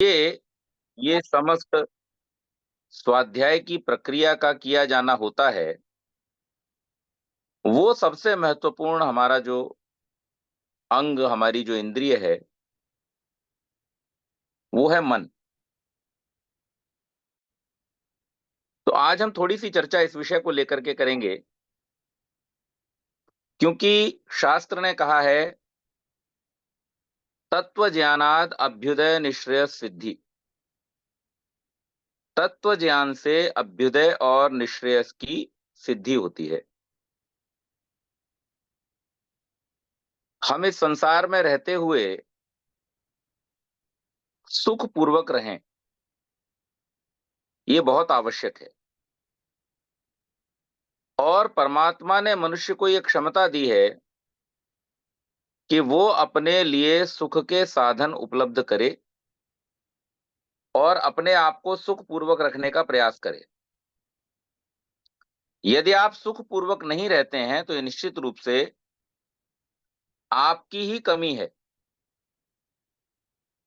ये समस्त स्वाध्याय की प्रक्रिया का किया जाना होता है, वो सबसे महत्वपूर्ण हमारा जो अंग, हमारी जो इंद्रिय है, वो है मन। तो आज हम थोड़ी-सी चर्चा इस विषय को लेकर के करेंगे, क्योंकि शास्त्र ने कहा है, तत्व ज्ञानाद अभ्युदय निश्रेयस सिद्धि। तत्व ज्ञान से अभ्युदय और निश्रेयस की सिद्धि होती है। हम इस संसार में रहते हुए सुख पूर्वक रहें, ये बहुत आवश्यक है। और परमात्मा ने मनुष्य को ये क्षमता दी है कि वो अपने लिए सुख के साधन उपलब्ध करे और अपने आप को सुख पूर्वक रखने का प्रयास करे। यदि आप सुख पूर्वक नहीं रहते हैं, तो ये निश्चित रूप से आपकी ही कमी है।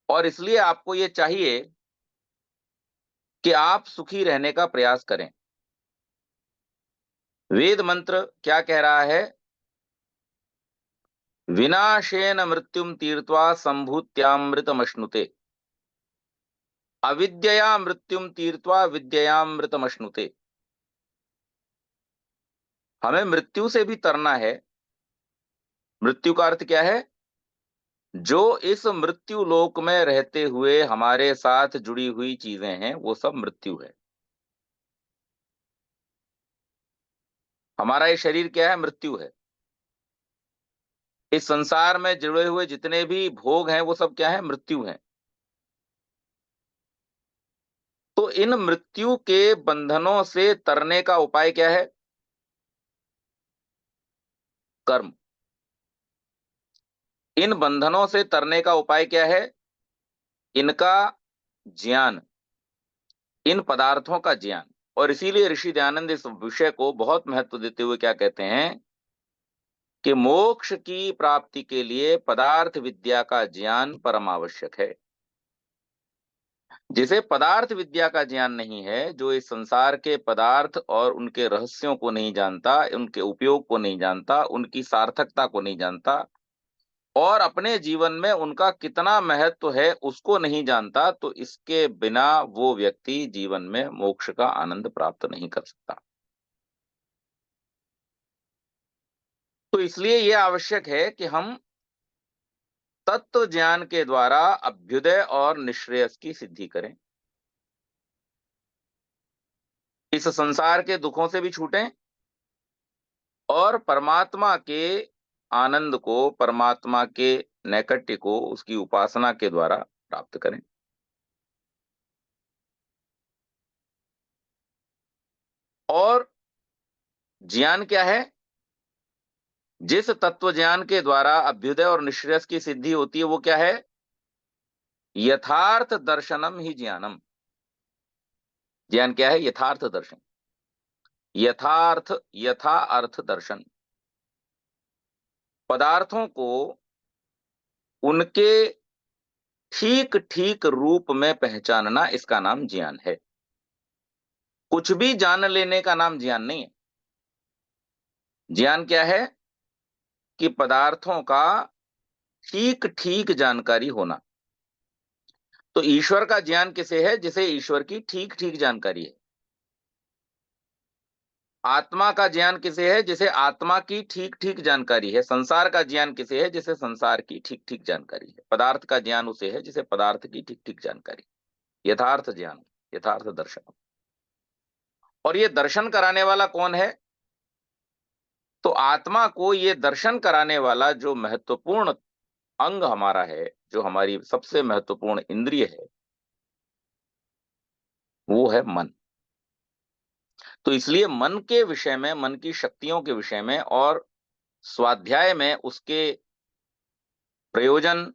और इसलिए आपको ये चाहिए कि आप सुखी रहने का प्रयास करें। वेद मंत्र क्या कह रहा है? विनाशेन मृत्युम तीर्त्वा संभूत्यामृतमश्नुते। अविद्यया मृत्युम तीर्त्वा विद्ययामृतमश्नुते। हमें मृत्यु से भी तरना है। मृत्यु का अर्थ क्या है? जो इस मृत्यु लोक में रहते हुए हमारे साथ जुड़ी हुई चीजें हैं, वो सब मृत्यु है। हमारा ये शरीर क्या है? मृत्यु है। इस संसार में जुड़े हुए जितने भी भोग हैं, वो सब क्या है? मृत्यु हैं। तो इन मृत्यु के बंधनों से तरने का उपाय क्या है? कर्म। इन बंधनों से तरने का उपाय क्या है? इनका ज्ञान, इन पदार्थों का ज्ञान। और इसीलिए ऋषि दयानंद इस विषय को बहुत महत्व देते हुए क्या कहते हैं कि मोक्ष की प्राप्ति के लिए पदार्थ विद्या का ज्ञान परम आवश्यक है। जिसे पदार्थ विद्या का ज्ञान नहीं है, जो इस संसार के पदार्थ और उनके रहस्यों को नहीं जानता, उनके उपयोग को नहीं जानता, उनकी सार्थकता को नहीं जानता और अपने जीवन में उनका कितना महत्व है उसको नहीं जानता, तो इसके बिना वो व्यक्ति जीवन में मोक्ष का आनंद प्राप्त नहीं कर सकता। तो इसलिए यह आवश्यक है कि हम तत्व ज्ञान के द्वारा अभ्युदय और निश्रेयस की सिद्धि करें। इस संसार के दुखों से भी छूटें और परमात्मा के आनंद को, परमात्मा के नैकट्य को उसकी उपासना के द्वारा प्राप्त करें। और ज्ञान क्या है? जिस तत्व ज्ञान के द्वारा अभ्युदय और निश्रेयस की सिद्धि होती है, वो क्या है? यथार्थ दर्शनम ही ज्ञानम। ज्ञान क्या है? यथार्थ दर्शन। यथार्थ, यथा अर्थ दर्शन। पदार्थों को उनके ठीक ठीक रूप में पहचानना, इसका नाम ज्ञान है। कुछ भी जान लेने का नाम ज्ञान नहीं है। ज्ञान क्या है? कि पदार्थों का ठीक ठीक जानकारी होना। तो ईश्वर का ज्ञान किसे है? जिसे ईश्वर की ठीक ठीक जानकारी है। आत्मा का ज्ञान किसे है? जिसे आत्मा की ठीक ठीक जानकारी है। संसार का ज्ञान किसे है? जिसे संसार की ठीक ठीक जानकारी है। पदार्थ का ज्ञान उसे है जिसे पदार्थ की ठीक ठीक जानकारी। यथार्थ ज्ञान, यथार्थ दर्शन। और ये दर्शन कराने वाला कौन है? तो आत्मा को ये दर्शन कराने वाला जो महत्वपूर्ण अंग हमारा है, जो हमारी सबसे महत्वपूर्ण इंद्रिय है, वो है मन। तो इसलिए मन के विषय में, मन की शक्तियों के विषय में और स्वाध्याय में उसके प्रयोजन,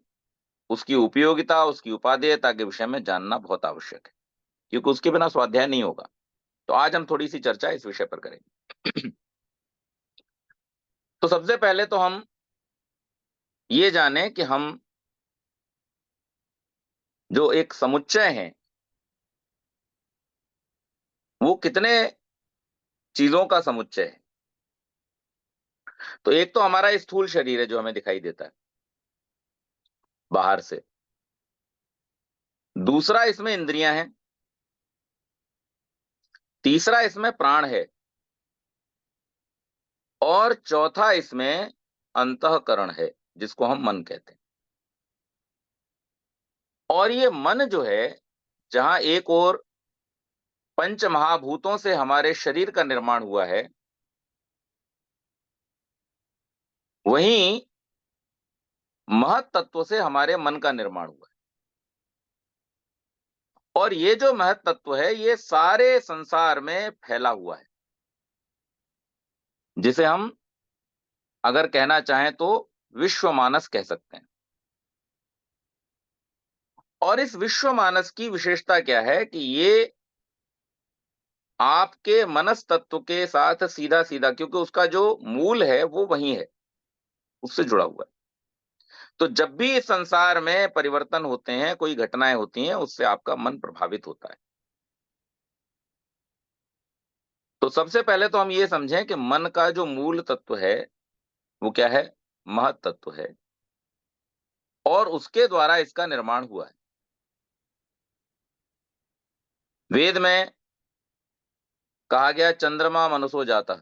उसकी उपयोगिता, उसकी उपादेयता के विषय में जानना बहुत आवश्यक है, क्योंकि उसके बिना स्वाध्याय नहीं होगा। तो आज हम थोड़ी सी चर्चा इस विषय पर करेंगे। तो सबसे पहले तो हम ये जाने कि हम जो एक समुच्चय है, वो कितने चीजों का समुच्चय है? तो एक तो हमारा स्थूल शरीर है जो हमें दिखाई देता है बाहर से, दूसरा इसमें इंद्रियां हैं, तीसरा इसमें प्राण है, और चौथा इसमें अंतःकरण है जिसको हम मन कहते हैं। और ये मन जो है, जहां एक और पंच महाभूतों से हमारे शरीर का निर्माण हुआ है, वहीं महत तत्व से हमारे मन का निर्माण हुआ है। और ये जो महत तत्व है, ये सारे संसार में फैला हुआ है, जिसे हम अगर कहना चाहें तो विश्व मानस कह सकते हैं। और इस विश्व मानस की विशेषता क्या है कि ये आपके मनस तत्व के साथ सीधा सीधा, क्योंकि उसका जो मूल है वो वही है, उससे जुड़ा हुआ है। तो जब भी इस संसार में परिवर्तन होते हैं, कोई घटनाएं होती हैं, उससे आपका मन प्रभावित होता है। तो सबसे पहले तो हम ये समझें कि मन का जो मूल तत्व है वो क्या है? महत तत्व है, और उसके द्वारा इसका निर्माण हुआ है। वेद में कहा गया चंद्रमा मनुष्यो जाता।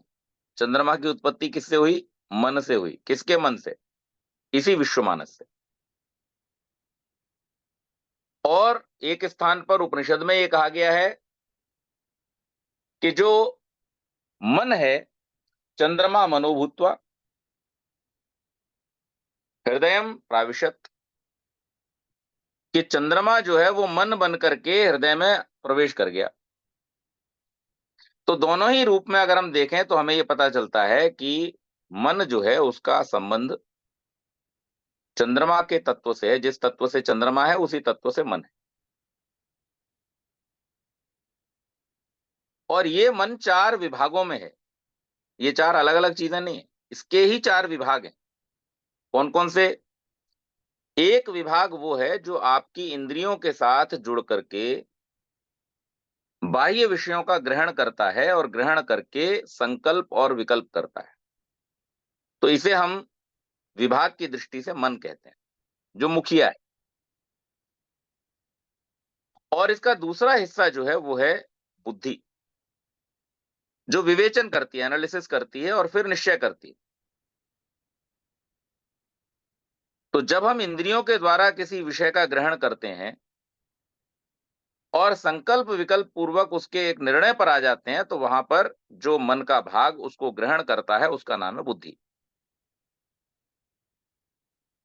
चंद्रमा की उत्पत्ति किससे हुई? मन से हुई। किसके मन से? इसी विश्वमानस से। और एक स्थान पर उपनिषद में यह कहा गया है कि जो मन है, चंद्रमा मनोभूत्वा हृदयम प्राविशत, कि चंद्रमा जो है वो मन बन करके हृदय में प्रवेश कर गया। तो दोनों ही रूप में अगर हम देखें तो हमें यह पता चलता है कि मन जो है उसका संबंध चंद्रमा के तत्व से है। जिस तत्व से चंद्रमा है उसी तत्व से मन है। और ये मन चार विभागों में है। ये चार अलग अलग चीजें नहीं है, इसके ही चार विभाग हैं। कौन कौन से? एक विभाग वो है जो आपकी इंद्रियों के साथ जुड़ करके बाह्य विषयों का ग्रहण करता है, और ग्रहण करके संकल्प और विकल्प करता है। तो इसे हम विभाग की दृष्टि से मन कहते हैं, जो मुखिया है। और इसका दूसरा हिस्सा जो है वो है बुद्धि, जो विवेचन करती है, एनालिसिस करती है और फिर निश्चय करती है। तो जब हम इंद्रियों के द्वारा किसी विषय का ग्रहण करते हैं और संकल्प विकल्प पूर्वक उसके एक निर्णय पर आ जाते हैं, तो वहां पर जो मन का भाग उसको ग्रहण करता है उसका नाम है बुद्धि।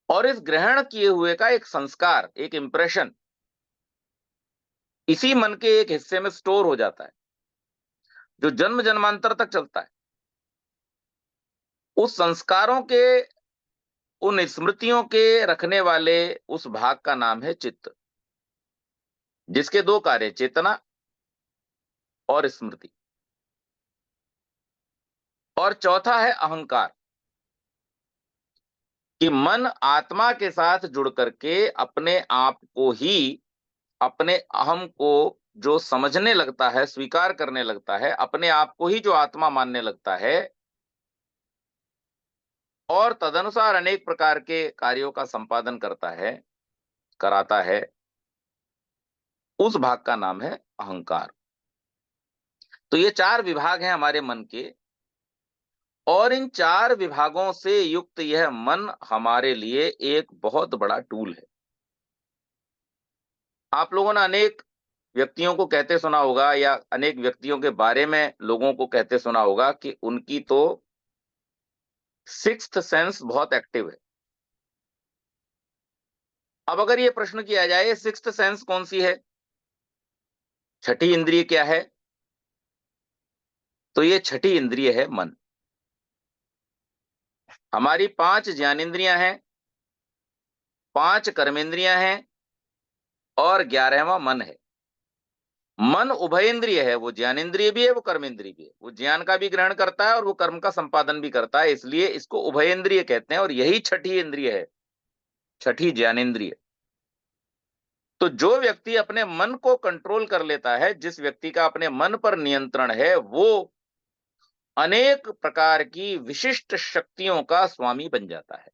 और इस ग्रहण किए हुए का एक संस्कार, एक इंप्रेशन इसी मन के एक हिस्से में स्टोर हो जाता है, जो जन्म जन्मांतर तक चलता है। उस संस्कारों के, उन स्मृतियों के रखने वाले उस भाग का नाम है चित्त, जिसके दो कार्य, चेतना और स्मृति। और चौथा है अहंकार, कि मन आत्मा के साथ जुड़ करके अपने आप को ही, अपने अहम को जो समझने लगता है, स्वीकार करने लगता है, अपने आप को ही जो आत्मा मानने लगता है, और तदनुसार अनेक प्रकार के कार्यों का संपादन करता है, कराता है, उस भाग का नाम है अहंकार। तो ये चार विभाग हैं हमारे मन के, और इन चार विभागों से युक्त यह मन हमारे लिए एक बहुत बड़ा टूल है। आप लोगों ने अनेक व्यक्तियों को कहते सुना होगा, या अनेक व्यक्तियों के बारे में लोगों को कहते सुना होगा कि उनकी तो सिक्स्थ सेंस बहुत एक्टिव है। अब अगर ये प्रश्न किया जाए सिक्स्थ सेंस कौन सी है, छठी इंद्रिय क्या है, तो ये छठी इंद्रिय है मन। हमारी 5 ज्ञानेंद्रियां हैं, 5 कर्मेंद्रियां हैं, और 11वां मन है। मन उभयेंद्रिय है, वो ज्ञानेंद्रिय भी है, वो कर्मेंद्रिय भी है। वो ज्ञान का भी ग्रहण करता है और वो कर्म का संपादन भी करता है, इसलिए इसको उभयेंद्रिय कहते हैं। और यही छठी इंद्रिय है, छठी ज्ञानेंद्रिय। तो जो व्यक्ति अपने मन को कंट्रोल कर लेता है, जिस व्यक्ति का अपने मन पर नियंत्रण है, वो अनेक प्रकार की विशिष्ट शक्तियों का स्वामी बन जाता है।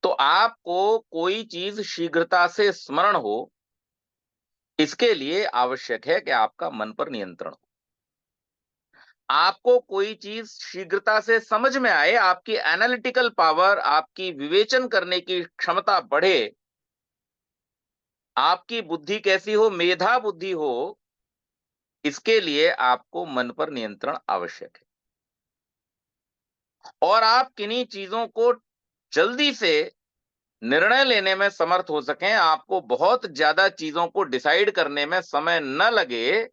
तो आपको कोई चीज शीघ्रता से स्मरण हो, इसके लिए आवश्यक है कि आपका मन पर नियंत्रण हो। आपको कोई चीज शीघ्रता से समझ में आए, आपकी एनालिटिकल पावर, आपकी विवेचन करने की क्षमता बढ़े, आपकी बुद्धि कैसी हो, मेधा बुद्धि हो, इसके लिए आपको मन पर नियंत्रण आवश्यक है। और आप किन्हीं चीजों को जल्दी से निर्णय लेने में समर्थ हो सकें, आपको बहुत ज्यादा चीजों को डिसाइड करने में समय न लगे,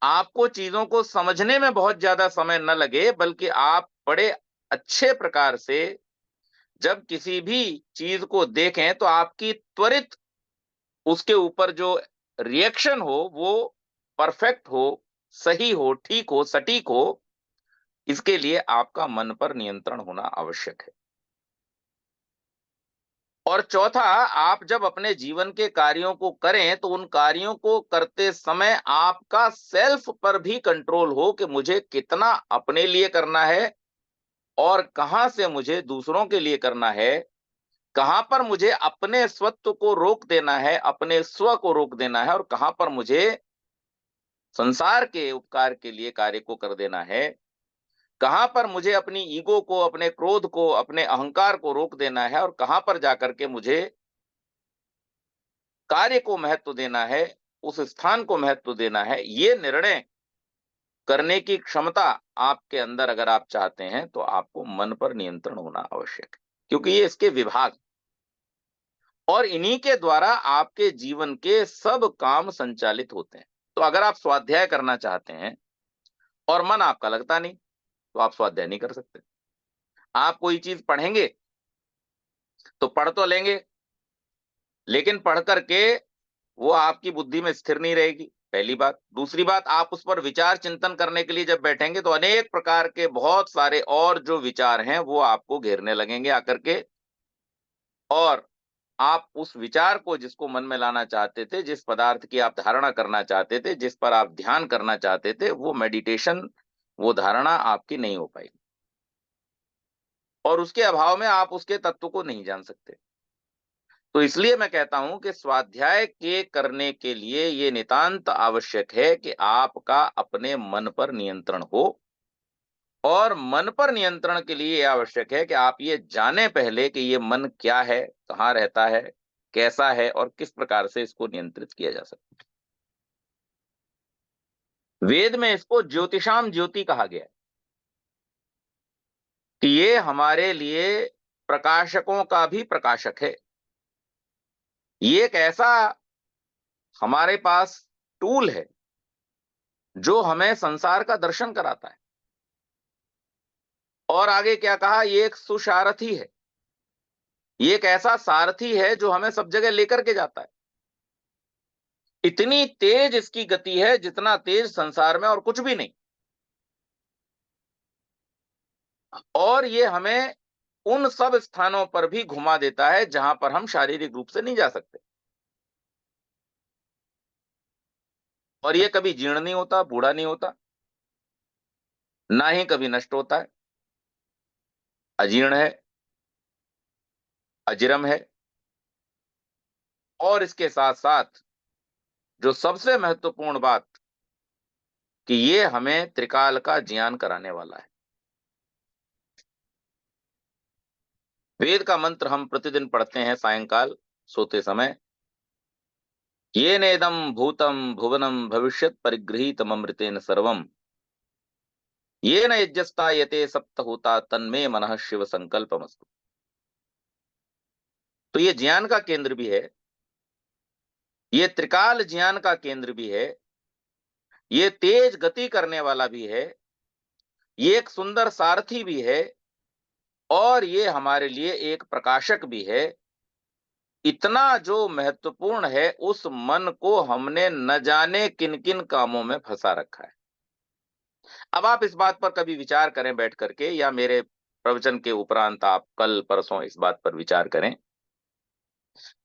आपको चीजों को समझने में बहुत ज्यादा समय न लगे, बल्कि आप बड़े अच्छे प्रकार से जब किसी भी चीज को देखें तो आपकी त्वरित उसके ऊपर जो रिएक्शन हो वो परफेक्ट हो, सही हो, ठीक हो, सटीक हो, इसके लिए आपका मन पर नियंत्रण होना आवश्यक है। और चौथा, आप जब अपने जीवन के कार्यों को करें तो उन कार्यों को करते समय आपका सेल्फ पर भी कंट्रोल हो कि मुझे कितना अपने लिए करना है और कहां से मुझे दूसरों के लिए करना है, कहां पर मुझे अपने स्वत्व को रोक देना है, अपने स्व को रोक देना है, और कहां पर मुझे संसार के उपकार के लिए कार्य को कर देना है, कहां पर मुझे अपनी ईगो को, अपने क्रोध को, अपने अहंकार को रोक देना है, और कहां पर जाकर के मुझे कार्य को महत्व देना है, उस स्थान को महत्व देना है। ये निर्णय करने की क्षमता आपके अंदर अगर आप चाहते हैं तो आपको मन पर नियंत्रण होना आवश्यक है, क्योंकि ये इसके विभाग, और इन्हीं के द्वारा आपके जीवन के सब काम संचालित होते हैं। तो अगर आप स्वाध्याय करना चाहते हैं और मन आपका लगता नहीं, तो आप स्वाध्याय नहीं कर सकते। आप कोई चीज पढ़ेंगे तो पढ़ तो लेंगे, लेकिन पढ़ करके वो आपकी बुद्धि में स्थिर नहीं रहेगी, पहली बात। दूसरी बात, आप उस पर विचार चिंतन करने के लिए जब बैठेंगे तो अनेक प्रकार के बहुत सारे और जो विचार हैं वो आपको घेरने लगेंगे आकर के, और आप उस विचार को, जिसको मन में लाना चाहते थे, जिस पदार्थ की आप धारणा करना चाहते थे, जिस पर आप ध्यान करना चाहते थे, वो मेडिटेशन, वो धारणा आपकी नहीं हो पाएगी, और उसके अभाव में आप उसके तत्व को नहीं जान सकते। तो इसलिए मैं कहता हूं कि स्वाध्याय के करने के लिए ये नितांत आवश्यक है कि आपका अपने मन पर नियंत्रण हो, और मन पर नियंत्रण के लिए ये आवश्यक है कि आप ये जाने पहले कि ये मन क्या है, कहाँ रहता है, कैसा है, और किस प्रकार से इसको नियंत्रित किया जा सकता है। वेद में इसको ज्योतिषाम ज्योति कहा गया है कि ये हमारे लिए प्रकाशकों का भी प्रकाशक है। ये एक ऐसा हमारे पास टूल है जो हमें संसार का दर्शन कराता है। और आगे क्या कहा, ये एक सुसारथी है, ये एक ऐसा सारथी है जो हमें सब जगह लेकर के जाता है। इतनी तेज इसकी गति है जितना तेज संसार में और कुछ भी नहीं। और ये हमें उन सब स्थानों पर भी घुमा देता है जहां पर हम शारीरिक रूप से नहीं जा सकते। और ये कभी जीर्ण नहीं होता, बूढ़ा नहीं होता, ना ही कभी नष्ट होता है, अजीर्ण है, अजिरम है। और इसके साथ साथ जो सबसे महत्वपूर्ण बात, कि ये हमें त्रिकाल का ज्ञान कराने वाला है। वेद का मंत्र हम प्रतिदिन पढ़ते हैं सायंकाल सोते समय, ये नेदम भूतम भुवनम भविष्यत परिगृहीतम अमृतेन सर्वम, ये न यज्ञस्ता यते सप्त होता तन्मे मनः शिव संकल्पमस्तु। तो ये ज्ञान का केंद्र भी है, ये त्रिकाल ज्ञान का केंद्र भी है, ये तेज गति करने वाला भी है, ये एक सुंदर सारथी भी है, और ये हमारे लिए एक प्रकाशक भी है। इतना जो महत्वपूर्ण है, उस मन को हमने न जाने किन किन कामों में फंसा रखा है। अब आप इस बात पर कभी विचार करें बैठ करके, या मेरे प्रवचन के उपरांत आप कल परसों इस बात पर विचार करें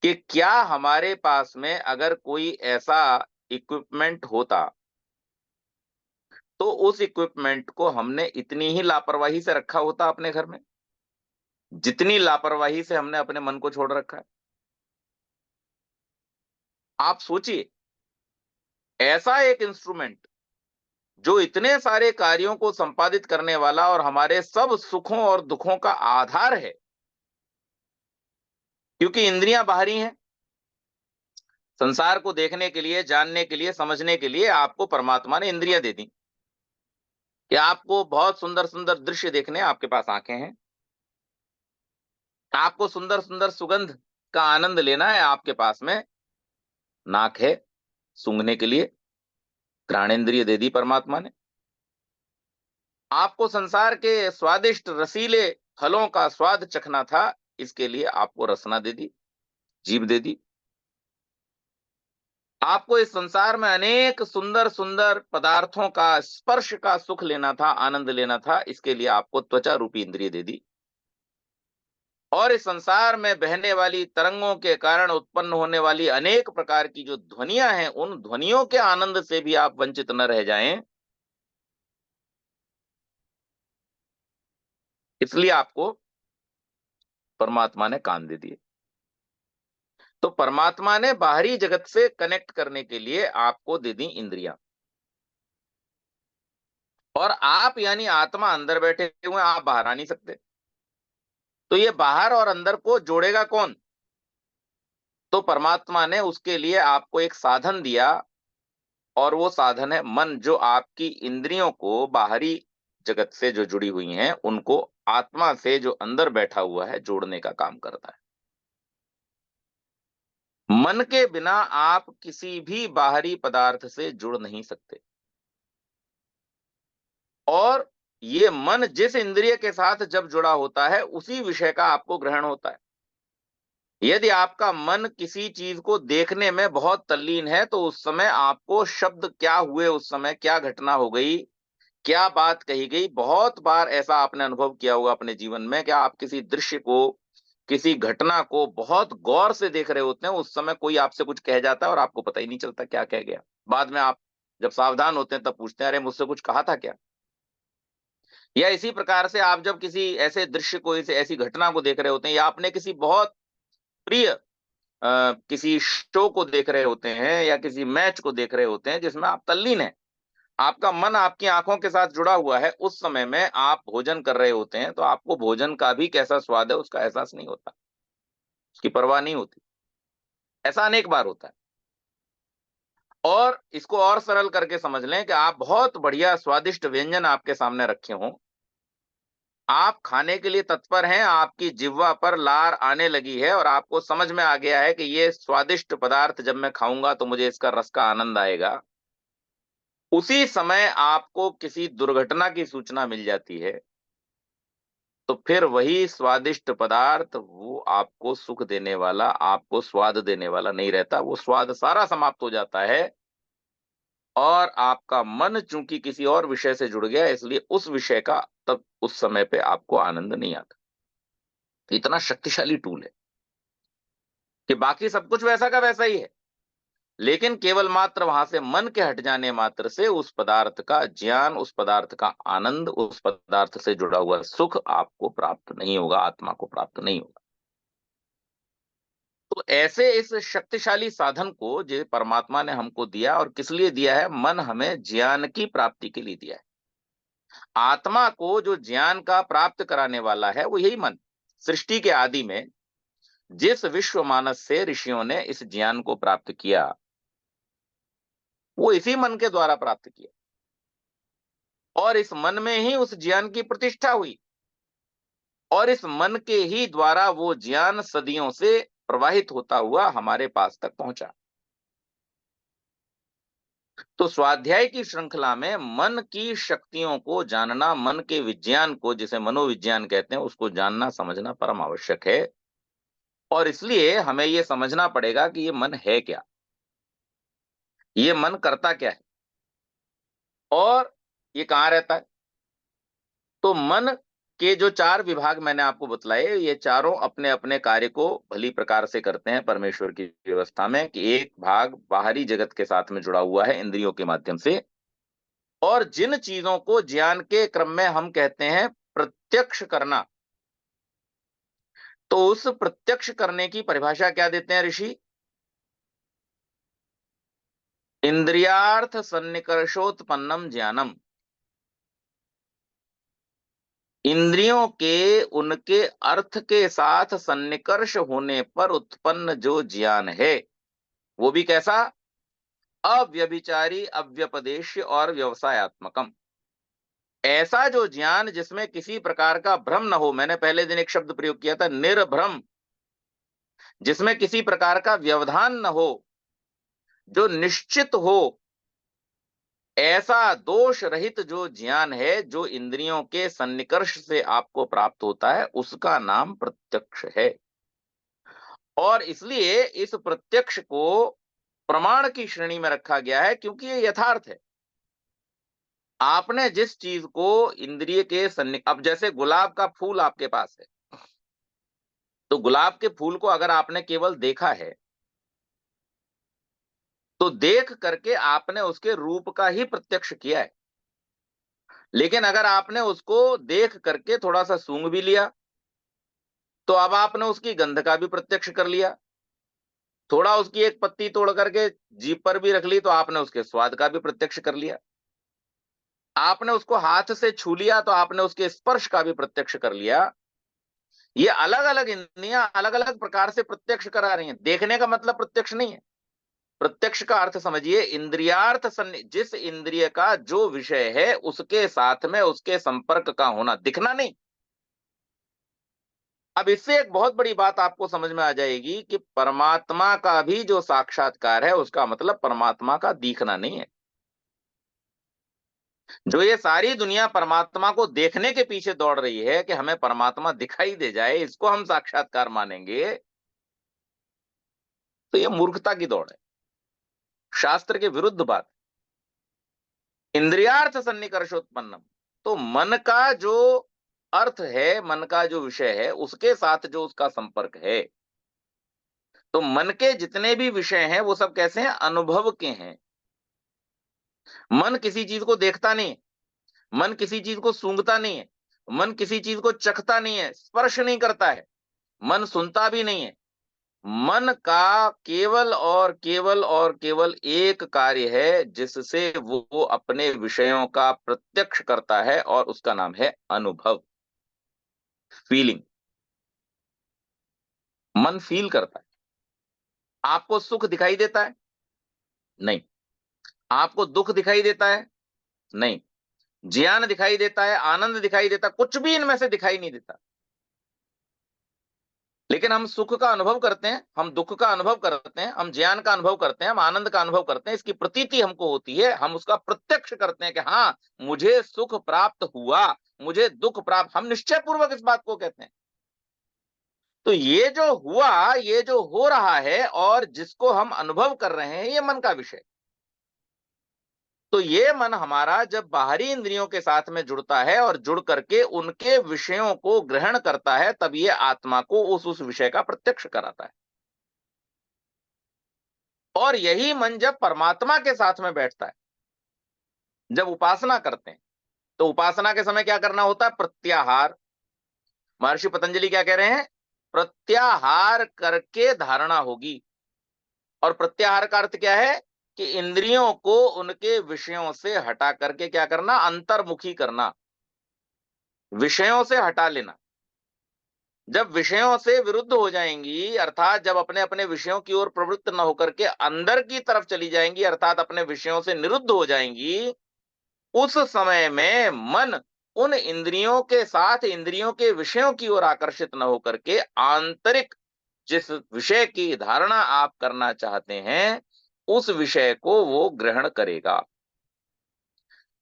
कि क्या हमारे पास में अगर कोई ऐसा इक्विपमेंट होता तो उस इक्विपमेंट को हमने इतनी ही लापरवाही से रखा होता अपने घर में, जितनी लापरवाही से हमने अपने मन को छोड़ रखा है। आप सोचिए, ऐसा एक इंस्ट्रूमेंट जो इतने सारे कार्यों को संपादित करने वाला और हमारे सब सुखों और दुखों का आधार है, क्योंकि इंद्रियां बाहरी हैं। संसार को देखने के लिए, जानने के लिए, समझने के लिए आपको परमात्मा ने इंद्रियां दे दी कि आपको बहुत सुंदर सुंदर दृश्य देखने, आपके पास आंखें हैं। आपको सुंदर सुंदर सुगंध का आनंद लेना है, आपके पास में नाक है सूंघने के लिए, घ्राणेन्द्रिय दे दी परमात्मा ने। आपको संसार के स्वादिष्ट रसीले फलों का स्वाद चखना था, इसके लिए आपको रसना दे दी, जीभ दे दी। आपको इस संसार में अनेक सुंदर सुंदर पदार्थों का स्पर्श का सुख लेना था, आनंद लेना था, इसके लिए आपको त्वचा रूपी इंद्रिय दे दी। और इस संसार में बहने वाली तरंगों के कारण उत्पन्न होने वाली अनेक प्रकार की जो ध्वनियां हैं, उन ध्वनियों के आनंद से भी आप वंचित न रह जाएं, इसलिए आपको परमात्मा ने कान दे दिए। तो परमात्मा ने बाहरी जगत से कनेक्ट करने के लिए आपको दे दी इंद्रियां। और आप यानी आत्मा अंदर बैठे हुए हैं, आप बाहर आ नहीं सकते। तो ये बाहर और अंदर को जोड़ेगा कौन? तो परमात्मा ने उसके लिए आपको एक साधन दिया, और वो साधन है मन, जो आपकी इंद्रियों को बाहरी जगत से जो जुड़ी हुई हैं, उनको आत्मा से जो अंदर बैठा हुआ है जोड़ने का काम करता है। मन के बिना आप किसी भी बाहरी पदार्थ से जुड़ नहीं सकते। और ये मन जिस इंद्रिय के साथ जब जुड़ा होता है, उसी विषय का आपको ग्रहण होता है। यदि आपका मन किसी चीज को देखने में बहुत तल्लीन है, तो उस समय आपको शब्द क्या हुए, उस समय क्या घटना हो गई, क्या बात कही गई, बहुत बार ऐसा आपने अनुभव किया होगा अपने जीवन में कि आप किसी दृश्य को, किसी घटना को बहुत गौर से देख रहे होते हैं, उस समय कोई आपसे कुछ कह जाता है और आपको पता ही नहीं चलता क्या कह गया। बाद में आप जब सावधान होते हैं तब पूछते हैं, अरे मुझसे कुछ कहा था क्या? या इसी प्रकार से आप जब किसी ऐसे दृश्य को, इसे ऐसी घटना को देख रहे होते हैं, या आपने किसी बहुत प्रिय किसी शो को देख रहे होते हैं, या किसी मैच को देख रहे होते हैं जिसमें आप तल्लीन हैं, आपका मन आपकी आंखों के साथ जुड़ा हुआ है, उस समय में आप भोजन कर रहे होते हैं, तो आपको भोजन का भी कैसा स्वाद है उसका एहसास नहीं होता, उसकी परवाह नहीं होती। ऐसा अनेक बार होता है। और इसको और सरल करके समझ लें कि आप बहुत बढ़िया स्वादिष्ट व्यंजन आपके सामने रखे हों, आप खाने के लिए तत्पर हैं, आपकी जिह्वा पर लार आने लगी है और आपको समझ में आ गया है कि ये स्वादिष्ट पदार्थ जब मैं खाऊंगा तो मुझे इसका रस का आनंद आएगा। उसी समय आपको किसी दुर्घटना की सूचना मिल जाती है, तो फिर वही स्वादिष्ट पदार्थ वो आपको सुख देने वाला, आपको स्वाद देने वाला नहीं रहता, वो स्वाद सारा समाप्त हो जाता है। और आपका मन चूंकि किसी और विषय से जुड़ गया, इसलिए उस विषय का तब उस समय पे आपको आनंद नहीं आता। तो इतना शक्तिशाली टूल है कि बाकी सब कुछ वैसा का वैसा ही है, लेकिन केवल मात्र वहां से मन के हट जाने मात्र से उस पदार्थ का ज्ञान, उस पदार्थ का आनंद, उस पदार्थ से जुड़ा हुआ सुख आपको प्राप्त नहीं होगा, आत्मा को प्राप्त नहीं होगा। तो ऐसे इस शक्तिशाली साधन को जो परमात्मा ने हमको दिया, और किस लिए दिया है? मन हमें ज्ञान की प्राप्ति के लिए दिया है। आत्मा को जो ज्ञान का प्राप्त कराने वाला है वो यही मन। सृष्टि के आदि में जिस विश्व मानस से ऋषियों ने इस ज्ञान को प्राप्त किया, वो इसी मन के द्वारा प्राप्त किया, और इस मन में ही उस ज्ञान की प्रतिष्ठा हुई, और इस मन के ही द्वारा वो ज्ञान सदियों से प्रवाहित होता हुआ हमारे पास तक पहुंचा। तो स्वाध्याय की श्रृंखला में मन की शक्तियों को जानना, मन के विज्ञान को, जिसे मनोविज्ञान कहते हैं, उसको जानना समझना परम आवश्यक है। और इसलिए हमें यह समझना पड़ेगा कि ये मन है क्या, ये मन करता क्या है, और ये कहाँ रहता है। तो मन के जो 4 विभाग मैंने आपको बतलाए, ये चारों अपने अपने कार्य को भली प्रकार से करते हैं परमेश्वर की व्यवस्था में, कि एक भाग बाहरी जगत के साथ में जुड़ा हुआ है इंद्रियों के माध्यम से, और जिन चीजों को ज्ञान के क्रम में हम कहते हैं प्रत्यक्ष करना, तो उस प्रत्यक्ष करने की परिभाषा क्या देते हैं ऋषि? इंद्रियार्थ सन्निकर्षोत्पन्नम ज्ञानम। इंद्रियों के उनके अर्थ के साथ सन्निकर्ष होने पर उत्पन्न जो ज्ञान है, वो भी कैसा? अव्यभिचारी, अव्यपदेश्य और व्यवसायत्मकम। ऐसा जो ज्ञान जिसमें किसी प्रकार का भ्रम न हो, मैंने पहले दिन एक शब्द प्रयोग किया था, निर्भ्रम, जिसमें किसी प्रकार का व्यवधान न हो, जो निश्चित हो, ऐसा दोष रहित जो ज्ञान है, जो इंद्रियों के सन्निकर्ष से आपको प्राप्त होता है, उसका नाम प्रत्यक्ष है। और इसलिए इस प्रत्यक्ष को प्रमाण की श्रेणी में रखा गया है, क्योंकि ये यथार्थ है। आपने जिस चीज को इंद्रिय के अब जैसे गुलाब का फूल आपके पास है, तो गुलाब के फूल को अगर आपने केवल देखा है, तो देख करके आपने उसके रूप का ही प्रत्यक्ष किया है। लेकिन अगर आपने उसको देख करके थोड़ा सा सूंघ भी लिया, तो अब आपने उसकी गंध का भी प्रत्यक्ष कर लिया। थोड़ा उसकी एक पत्ती तोड़ करके जीभ पर भी रख ली, तो आपने उसके स्वाद का भी प्रत्यक्ष कर लिया। आपने उसको हाथ से छू लिया, तो आपने उसके स्पर्श का भी प्रत्यक्ष कर लिया। ये अलग अलग इंद्रियां अलग अलग प्रकार से प्रत्यक्ष करा रही हैं। देखने का मतलब प्रत्यक्ष नहीं है। प्रत्यक्ष का अर्थ समझिए, इंद्रियार्थ जिस इंद्रिय का जो विषय है उसके साथ में उसके संपर्क का होना, दिखना नहीं। अब इससे एक बहुत बड़ी बात आपको समझ में आ जाएगी कि परमात्मा का भी जो साक्षात्कार है, उसका मतलब परमात्मा का दिखना नहीं है। जो ये सारी दुनिया परमात्मा को देखने के पीछे दौड़ रही है कि हमें परमात्मा दिखाई दे जाए, इसको हम साक्षात्कार मानेंगे, तो ये मूर्खता की दौड़ है, शास्त्र के विरुद्ध बात। इंद्रियार्थ सन्निकर्षोत्पन्नम, तो मन का जो अर्थ है, मन का जो विषय है, उसके साथ जो उसका संपर्क है, तो मन के जितने भी विषय हैं वो सब कैसे हैं? अनुभव के हैं। मन किसी चीज को देखता नहीं है, मन किसी चीज को सूंघता नहीं है, मन किसी चीज को चखता नहीं है, स्पर्श नहीं करता है, मन सुनता भी नहीं है। मन का केवल और केवल एक कार्य है जिससे वो अपने विषयों का प्रत्यक्ष करता है, और उसका नाम है अनुभव, फीलिंग। मन फील करता है। आपको सुख दिखाई देता है? नहीं। आपको दुख दिखाई देता है? नहीं। ज्ञान दिखाई देता है, आनंद दिखाई देता, कुछ भी इनमें से दिखाई नहीं देता। लेकिन हम सुख का अनुभव करते हैं, हम दुख का अनुभव करते हैं, हम ज्ञान का अनुभव करते हैं, हम आनंद का अनुभव करते हैं, इसकी प्रतीति हमको होती है, हम उसका प्रत्यक्ष करते हैं कि हाँ, मुझे सुख प्राप्त हुआ, मुझे दुख प्राप्त, हम निश्चय पूर्वक इस बात को कहते हैं। तो ये जो हुआ, ये जो हो रहा है और जिसको हम अनुभव कर रहे हैं, ये मन का विषय। तो ये मन हमारा जब बाहरी इंद्रियों के साथ में जुड़ता है और जुड़ करके उनके विषयों को ग्रहण करता है, तब ये आत्मा को उस विषय का प्रत्यक्ष कराता है। और यही मन जब परमात्मा के साथ में बैठता है, जब उपासना करते हैं, तो उपासना के समय क्या करना होता है? प्रत्याहार। महर्षि पतंजलि क्या कह रहे हैं? प्रत्याहार करके धारणा होगी। और प्रत्याहार का अर्थ क्या है? कि इंद्रियों को उनके विषयों से हटा करके क्या करना? अंतर्मुखी करना, विषयों से हटा लेना। जब विषयों से विरुद्ध हो जाएंगी, अर्थात जब अपने अपने विषयों की ओर प्रवृत्त न होकर के अंदर की तरफ चली जाएंगी, अर्थात अपने विषयों से निरुद्ध हो जाएंगी, उस समय में मन उन इंद्रियों के साथ इंद्रियों के विषयों की ओर आकर्षित न होकर के आंतरिक जिस विषय की धारणा आप करना चाहते हैं, उस विषय को वो ग्रहण करेगा।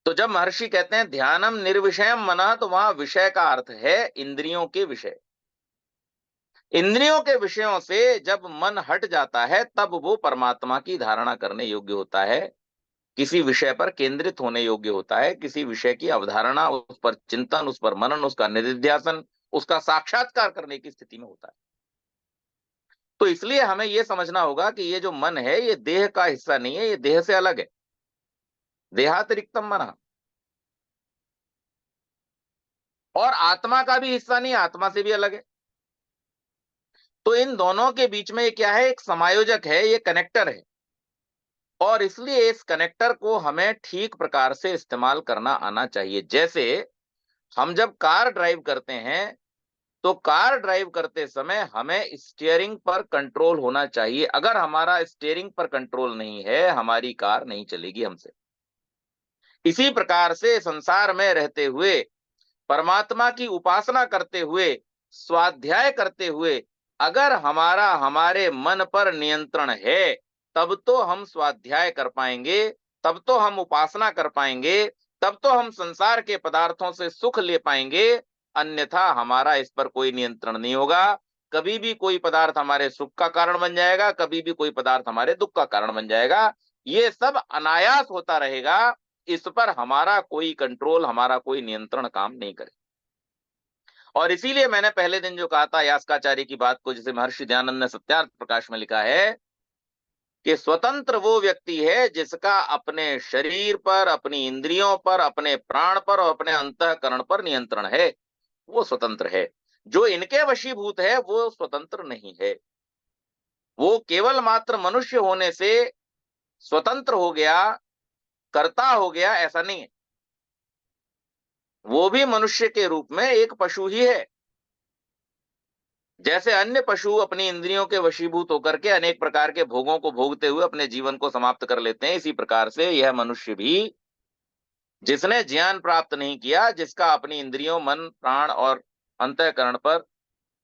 तो जब महर्षि कहते हैं ध्यानम निर्विषयम मनः, तो वहां विषय का अर्थ है इंद्रियों के विषय। इंद्रियों के विषयों से जब मन हट जाता है, तब वो परमात्मा की धारणा करने योग्य होता है। किसी विषय पर केंद्रित होने योग्य होता है, किसी विषय की अवधारणा, उस पर चिंतन, उस पर मनन, उसका निधिध्यासन, उसका साक्षात्कार करने की स्थिति में होता है। तो इसलिए हमें यह समझना होगा कि ये जो मन है, ये देह का हिस्सा नहीं है, ये देह से अलग है। देहातिरिक्तम मनः। और आत्मा का भी हिस्सा नहीं, आत्मा से भी अलग है। तो इन दोनों के बीच में ये क्या है? एक समायोजक है, ये कनेक्टर है। और इसलिए इस कनेक्टर को हमें ठीक प्रकार से इस्तेमाल करना आना चाहिए। जैसे हम जब कार ड्राइव करते हैं, तो कार ड्राइव करते समय हमें स्टीयरिंग पर कंट्रोल होना चाहिए। अगर हमारा स्टीयरिंग पर कंट्रोल नहीं है, हमारी कार नहीं चलेगी हमसे। इसी प्रकार से संसार में रहते हुए, परमात्मा की उपासना करते हुए, स्वाध्याय करते हुए, अगर हमारा हमारे मन पर नियंत्रण है, तब तो हम स्वाध्याय कर पाएंगे, तब तो हम उपासना कर पाएंगे, तब तो हम संसार के पदार्थों से सुख ले पाएंगे। अन्यथा हमारा इस पर कोई नियंत्रण नहीं होगा। कभी भी कोई पदार्थ हमारे सुख का कारण बन जाएगा, कभी भी कोई पदार्थ हमारे दुख का कारण बन जाएगा। ये सब अनायास होता रहेगा। इस पर हमारा कोई कंट्रोल, हमारा कोई नियंत्रण काम नहीं करे। और इसीलिए मैंने पहले दिन जो कहा था यास्काचार्य की बात को, जिसे महर्षि दयानंद ने सत्यार्थ प्रकाश में लिखा है कि स्वतंत्र वो व्यक्ति है जिसका अपने शरीर पर, अपनी इंद्रियों पर, अपने प्राण पर और अपने अंतःकरण पर नियंत्रण है। वो स्वतंत्र है। जो इनके वशीभूत है वो स्वतंत्र नहीं है। वो केवल मात्र मनुष्य होने से स्वतंत्र हो गया, कर्ता हो गया, ऐसा नहीं है। वो भी मनुष्य के रूप में एक पशु ही है। जैसे अन्य पशु अपनी इंद्रियों के वशीभूत होकर के अनेक प्रकार के भोगों को भोगते हुए अपने जीवन को समाप्त कर लेते हैं, इसी प्रकार से यह मनुष्य भी, जिसने ज्ञान प्राप्त नहीं किया, जिसका अपनी इंद्रियों, मन, प्राण और अंतःकरण पर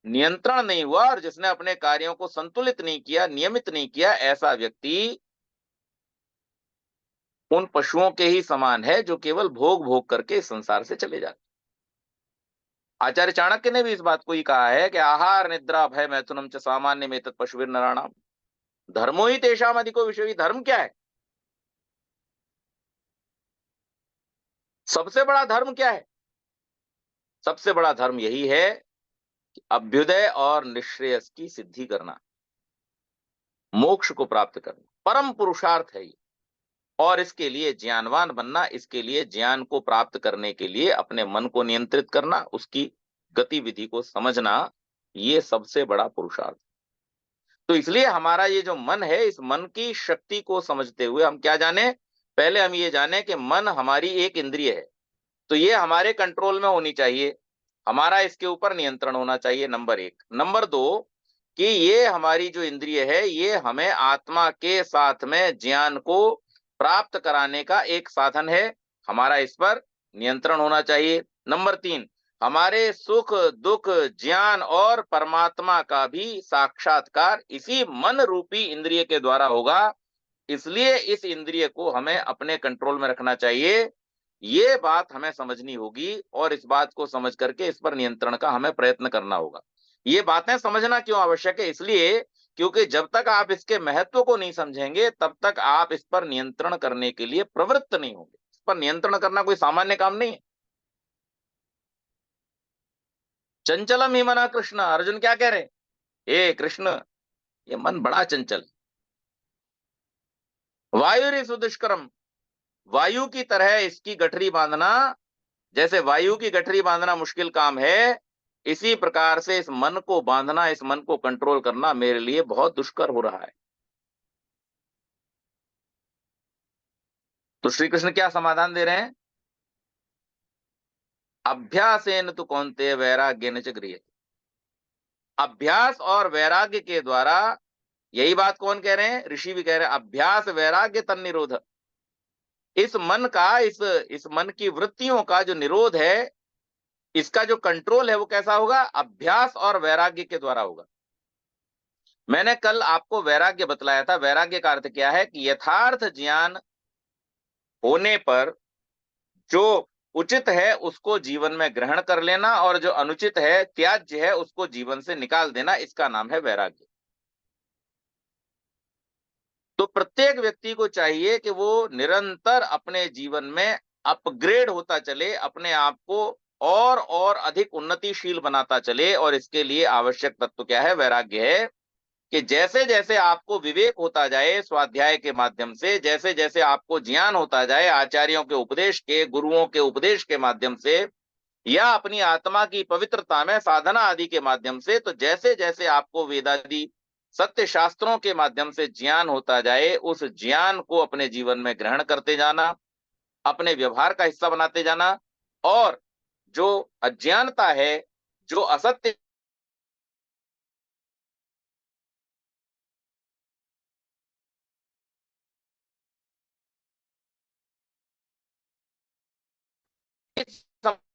नियंत्रण नहीं हुआ, और जिसने अपने कार्यों को संतुलित नहीं किया, नियमित नहीं किया, ऐसा व्यक्ति उन पशुओं के ही समान है जो केवल भोग भोग करके इस संसार से चले जाते। आचार्य चाणक्य ने भी इस बात को ही कहा है कि आहार निद्रा भय मैथुनम च सामान्य में तत् पशुभिर नराणाम धर्मो ही तेषाम अधिको विषय। धर्म क्या है? सबसे बड़ा धर्म क्या है? सबसे बड़ा धर्म यही है कि अभ्युदय और निश्रेयस की सिद्धि करना, मोक्ष को प्राप्त करना, परम पुरुषार्थ है ये। और इसके लिए ज्ञानवान बनना, इसके लिए ज्ञान को प्राप्त करने के लिए अपने मन को नियंत्रित करना, उसकी गतिविधि को समझना, ये सबसे बड़ा पुरुषार्थ। तो इसलिए हमारा ये जो मन है, इस मन की शक्ति को समझते हुए हम क्या जाने? पहले हम ये जाने कि मन हमारी एक इंद्रिय है, तो ये हमारे कंट्रोल में होनी चाहिए, हमारा इसके ऊपर नियंत्रण होना चाहिए, नंबर एक। नंबर दो, कि ये हमारी जो इंद्रिय है, ये हमें आत्मा के साथ में ज्ञान को प्राप्त कराने का एक साधन है, हमारा इस पर नियंत्रण होना चाहिए। नंबर तीन, हमारे सुख दुख, ज्ञान और परमात्मा का भी साक्षात्कार इसी मन रूपी इंद्रिय के द्वारा होगा। इसलिए इस इंद्रिय को हमें अपने कंट्रोल में रखना चाहिए। ये बात हमें समझनी होगी, और इस बात को समझ करके इस पर नियंत्रण का हमें प्रयत्न करना होगा। ये बातें समझना क्यों आवश्यक है? इसलिए क्योंकि जब तक आप इसके महत्व को नहीं समझेंगे, तब तक आप इस पर नियंत्रण करने के लिए प्रवृत्त नहीं होंगे। इस पर नियंत्रण करना कोई सामान्य काम नहीं है। चंचलम ही मना कृष्ण। अर्जुन क्या कह रहे हैं? हे कृष्ण, ये मन बड़ा चंचल, वायु सुदुष्करम, वायु की तरह इसकी गठरी बांधना, जैसे वायु की गठरी बांधना मुश्किल काम है, इसी प्रकार से इस मन को बांधना, इस मन को कंट्रोल करना मेरे लिए बहुत दुष्कर हो रहा है। तो श्री कृष्ण क्या समाधान दे रहे हैं? अभ्यासेन तु कौन्तेय वैराग्येन च गृह्यते। अभ्यास और वैराग्य के द्वारा, यही बात कौन कह रहे हैं? ऋषि भी कह रहे हैं, अभ्यास वैराग्य तन्निरोध। इस मन का, इस मन की वृत्तियों का जो निरोध है, इसका जो कंट्रोल है, वो कैसा होगा? अभ्यास और वैराग्य के द्वारा होगा। मैंने कल आपको वैराग्य बतलाया था। वैराग्य का अर्थ क्या है? कि यथार्थ ज्ञान होने पर जो उचित है उसको जीवन में ग्रहण कर लेना, और जो अनुचित है, त्याज्य है, उसको जीवन से निकाल देना, इसका नाम है वैराग्य। तो प्रत्येक व्यक्ति को चाहिए कि वो निरंतर अपने जीवन में अपग्रेड होता चले, अपने आप को और अधिक उन्नतिशील बनाता चले। और इसके लिए आवश्यक तत्व क्या है? वैराग्य है। कि जैसे जैसे आपको विवेक होता जाए स्वाध्याय के माध्यम से, जैसे जैसे आपको ज्ञान होता जाए आचार्यों के उपदेश के, गुरुओं के उपदेश के माध्यम से, या अपनी आत्मा की पवित्रता में साधना आदि के माध्यम से, तो जैसे जैसे आपको वेदादि सत्य शास्त्रों के माध्यम से ज्ञान होता जाए, उस ज्ञान को अपने जीवन में ग्रहण करते जाना, अपने व्यवहार का हिस्सा बनाते जाना। और जो अज्ञानता है, जो असत्य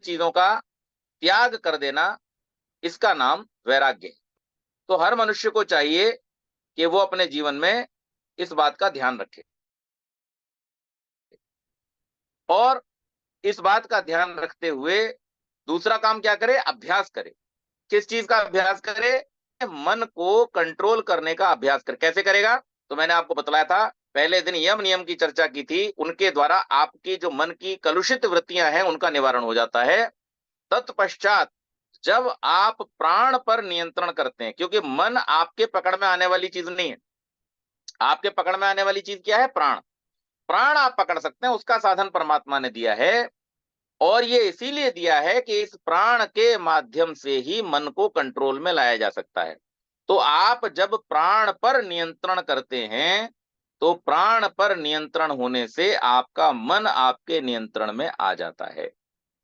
चीजों का त्याग कर देना, इसका नाम वैराग्य है। तो हर मनुष्य को चाहिए कि वो अपने जीवन में इस बात का ध्यान रखे, और इस बात का ध्यान रखते हुए दूसरा काम क्या करे? अभ्यास करे। किस चीज का अभ्यास करे? मन को कंट्रोल करने का अभ्यास करे। कैसे करेगा? तो मैंने आपको बतलाया था पहले दिन, यम नियम की चर्चा की थी। उनके द्वारा आपकी जो मन की कलुषित वृत्तियां हैं उनका निवारण हो जाता है। तत्पश्चात जब आप प्राण पर नियंत्रण करते हैं, क्योंकि मन आपके पकड़ में आने वाली चीज नहीं है। आपके पकड़ में आने वाली चीज क्या है? प्राण। प्राण आप पकड़ सकते हैं, उसका साधन परमात्मा ने दिया है। और ये इसीलिए दिया है कि इस प्राण के माध्यम से ही मन को कंट्रोल में लाया जा सकता है। तो आप जब प्राण पर नियंत्रण करते हैं, तो प्राण पर नियंत्रण होने से आपका मन आपके नियंत्रण में आ जाता है।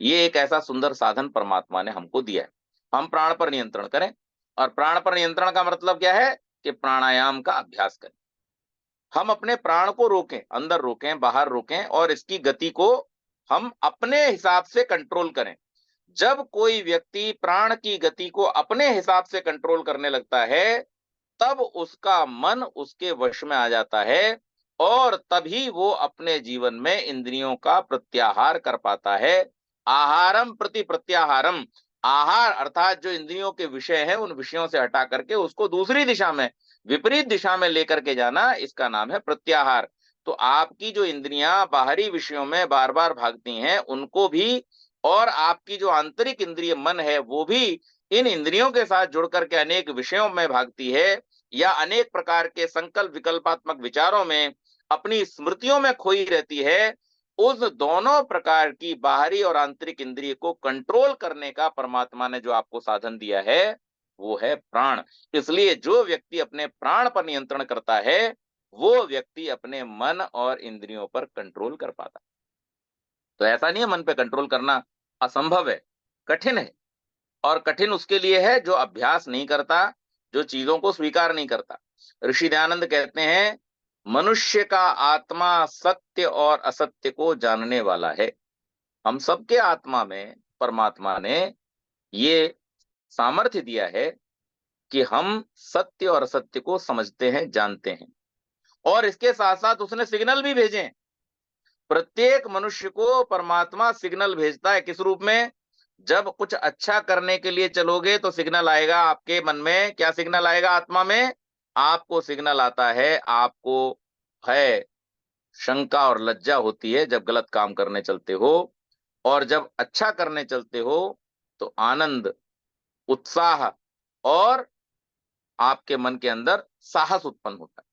ये एक ऐसा सुंदर साधन परमात्मा ने हमको दिया है। हम प्राण पर नियंत्रण करें। और प्राण पर नियंत्रण का मतलब क्या है? कि प्राणायाम का अभ्यास करें। हम अपने प्राण को रोकें, अंदर रोकें, बाहर रोकें, और इसकी गति को हम अपने हिसाब से कंट्रोल करें। जब कोई व्यक्ति प्राण की गति को अपने हिसाब से कंट्रोल करने लगता है, तब उसका मन उसके वश में आ जाता है, और तभी वो अपने जीवन में इंद्रियों का प्रत्याहार कर पाता है। आहारम प्रति प्रत्याहारम। आहार अर्थात जो इंद्रियों के विषय हैं, उन विषयों से हटा करके उसको दूसरी दिशा में, विपरीत दिशा में लेकर के जाना, इसका नाम है प्रत्याहार। तो आपकी जो इंद्रियां बाहरी विषयों में बार बार भागती हैं, उनको भी, और आपकी जो आंतरिक इंद्रिय मन है वो भी इन इंद्रियों के साथ जुड़ करके अनेक विषयों में भागती है, या अनेक प्रकार के संकल्प विकल्पात्मक विचारों में, अपनी स्मृतियों में खोई रहती है। उस दोनों प्रकार की बाहरी और आंतरिक इंद्रिय को कंट्रोल करने का परमात्मा ने जो आपको साधन दिया है, वो है प्राण। इसलिए जो व्यक्ति अपने प्राण पर नियंत्रण करता है, वो व्यक्ति अपने मन और इंद्रियों पर कंट्रोल कर पाता है। तो ऐसा नहीं है मन पे कंट्रोल करना असंभव है, कठिन है। और कठिन उसके लिए है जो अभ्यास नहीं करता, जो चीजों को स्वीकार नहीं करता। ऋषि दयानंद कहते हैं, मनुष्य का आत्मा सत्य और असत्य को जानने वाला है। हम सबके आत्मा में परमात्मा ने ये सामर्थ्य दिया है कि हम सत्य और असत्य को समझते हैं, जानते हैं। और इसके साथ साथ उसने सिग्नल भी भेजे हैं। प्रत्येक मनुष्य को परमात्मा सिग्नल भेजता है। किस रूप में? जब कुछ अच्छा करने के लिए चलोगे तो सिग्नल आएगा आपके मन में। क्या सिग्नल आएगा आत्मा में? आपको सिग्नल आता है, आपको भय, शंका और लज्जा होती है जब गलत काम करने चलते हो। और जब अच्छा करने चलते हो तो आनंद, उत्साह, और आपके मन के अंदर साहस उत्पन्न होता है।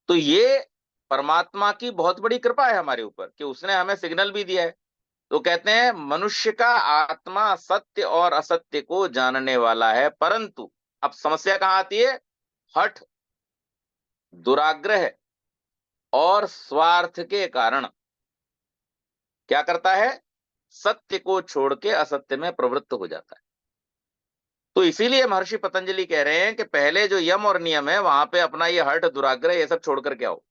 तो ये परमात्मा की बहुत बड़ी कृपा है हमारे ऊपर कि उसने हमें सिग्नल भी दिया है। तो कहते हैं मनुष्य का आत्मा सत्य और असत्य को जानने वाला है, परंतु अब समस्या कहां आती है? हठ, दुराग्रह और स्वार्थ के कारण क्या करता है? सत्य को छोड़ के असत्य में प्रवृत्त हो जाता है। तो इसीलिए महर्षि पतंजलि कह रहे हैं कि पहले जो यम और नियम है वहां पे अपना ये हठ, दुराग्रह, ये सब छोड़ करके आओ।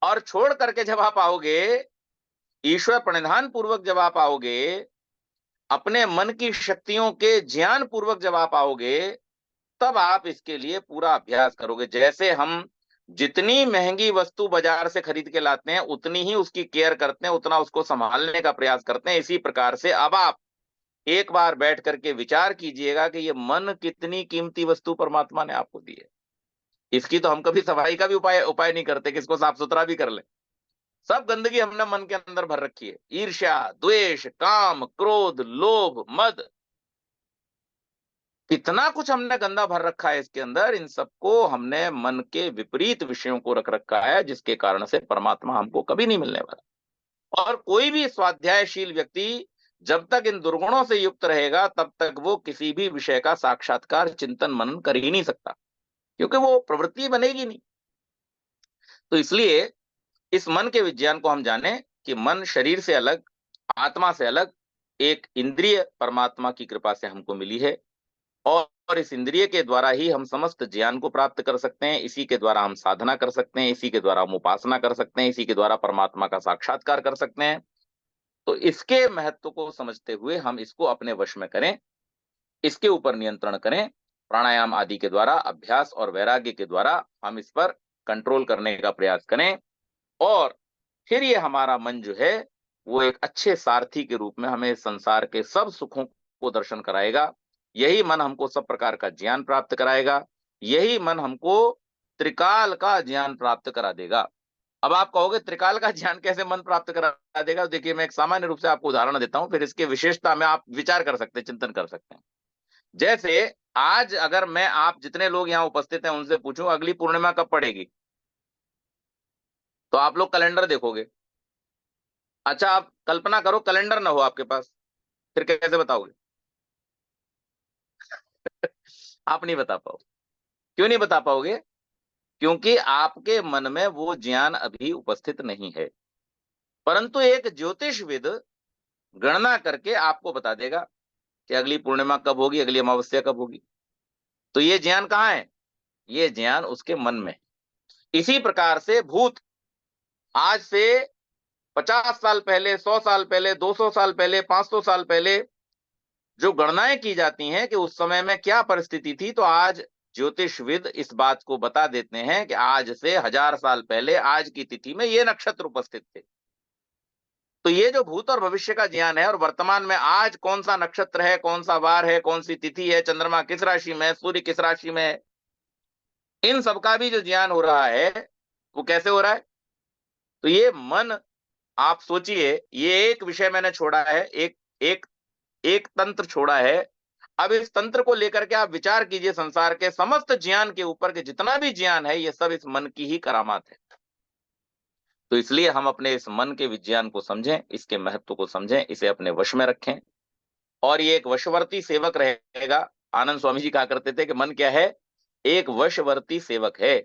और छोड़ करके जब आप आओगे, ईश्वर प्रणिधान पूर्वक जब आप आओगे, अपने मन की शक्तियों के ज्ञान पूर्वक जब आप आओगे, तब आप इसके लिए पूरा अभ्यास करोगे। जैसे हम जितनी महंगी वस्तु बाजार से खरीद के लाते हैं, उतनी ही उसकी केयर करते हैं, उतना उसको संभालने का प्रयास करते हैं। इसी प्रकार से अब आप एक बार बैठ करके विचार कीजिएगा कि ये मन कितनी कीमती वस्तु परमात्मा ने आपको दी है। इसकी तो हम कभी सफाई का भी उपाय उपाय नहीं करते कि इसको साफ सुथरा भी कर ले। सब गंदगी हमने मन के अंदर भर रखी है। ईर्ष्या, द्वेष, काम, क्रोध, लोभ, मद, इतना कुछ हमने गंदा भर रखा है इसके अंदर। इन सबको हमने मन के विपरीत विषयों को रख रखा है, जिसके कारण से परमात्मा हमको कभी नहीं मिलने वाला। और कोई भी स्वाध्यायशील व्यक्ति जब तक इन दुर्गुणों से युक्त रहेगा, तब तक वो किसी भी विषय का साक्षात्कार, चिंतन, मनन कर ही नहीं सकता, क्योंकि वो प्रवृत्ति बनेगी नहीं। तो इसलिए इस मन के विज्ञान को हम जाने कि मन शरीर से अलग, आत्मा से अलग एक इंद्रिय परमात्मा की कृपा से हमको मिली है। और इस इंद्रिय के द्वारा ही हम समस्त ज्ञान को प्राप्त कर सकते हैं, इसी के द्वारा हम साधना कर सकते हैं, इसी के द्वारा हम उपासना कर सकते हैं, इसी के द्वारा परमात्मा का साक्षात्कार कर सकते हैं। तो इसके महत्व को समझते हुए हम इसको अपने वश में करें, इसके ऊपर नियंत्रण करें, प्राणायाम आदि के द्वारा, अभ्यास और वैराग्य के द्वारा हम इस पर कंट्रोल करने का प्रयास करें। और फिर ये हमारा मन जो है वो एक अच्छे सारथी के रूप में हमें संसार के सब सुखों को दर्शन कराएगा। यही मन हमको सब प्रकार का ज्ञान प्राप्त कराएगा। यही मन हमको त्रिकाल का ज्ञान प्राप्त करा देगा। अब आप कहोगे त्रिकाल का ज्ञान कैसे मन प्राप्त करा देगा? तो देखिए, मैं एक सामान्य रूप से आपको उदाहरण देता हूं, फिर इसके विशेषता में आप विचार कर सकते हैं, चिंतन कर सकते हैं। जैसे आज अगर मैं आप जितने लोग यहाँ उपस्थित हैं उनसे पूछूं अगली पूर्णिमा कब पड़ेगी, तो आप लोग कैलेंडर देखोगे। अच्छा, आप कल्पना करो कैलेंडर ना हो आपके पास, फिर कैसे बताओगे? आप नहीं बता पाओगे। क्यों नहीं बता पाओगे? क्योंकि आपके मन में वो ज्ञान अभी उपस्थित नहीं है। परंतु एक ज्योतिषविद गणना करके आपको बता देगा कि अगली पूर्णिमा कब होगी, अगली अमावस्या कब होगी। तो ये ज्ञान कहाँ है? ये ज्ञान उसके मन में है। इसी प्रकार से भूत आज से 50 साल पहले, 100 साल पहले, 200 साल पहले, 500 साल पहले जो गणनाएं की जाती हैं कि उस समय में क्या परिस्थिति थी, तो आज ज्योतिषविद इस बात को बता देते हैं कि आज से 1000 साल पहले आज की तिथि में ये नक्षत्र उपस्थित थे। तो ये जो भूत और भविष्य का ज्ञान है, और वर्तमान में आज कौन सा नक्षत्र है, कौन सा वार है, कौन सी तिथि है, चंद्रमा किस राशि में है, सूर्य किस राशि में है, इन सबका भी जो ज्ञान हो रहा है वो कैसे हो रहा है? तो ये मन, आप सोचिए, ये एक विषय मैंने छोड़ा है, एक एक एक तंत्र छोड़ा है। अब इस तंत्र को लेकर के आप विचार कीजिए संसार के समस्त ज्ञान के ऊपर, के जितना भी ज्ञान है ये सब इस मन की ही करामात है। तो इसलिए हम अपने इस मन के विज्ञान को समझें, इसके महत्व को समझें, इसे अपने वश में रखें। और ये एक वशवर्ती सेवक रहेगा। आनंद स्वामी जी कहा करते थे कि मन क्या है? एक वशवर्ती सेवक है।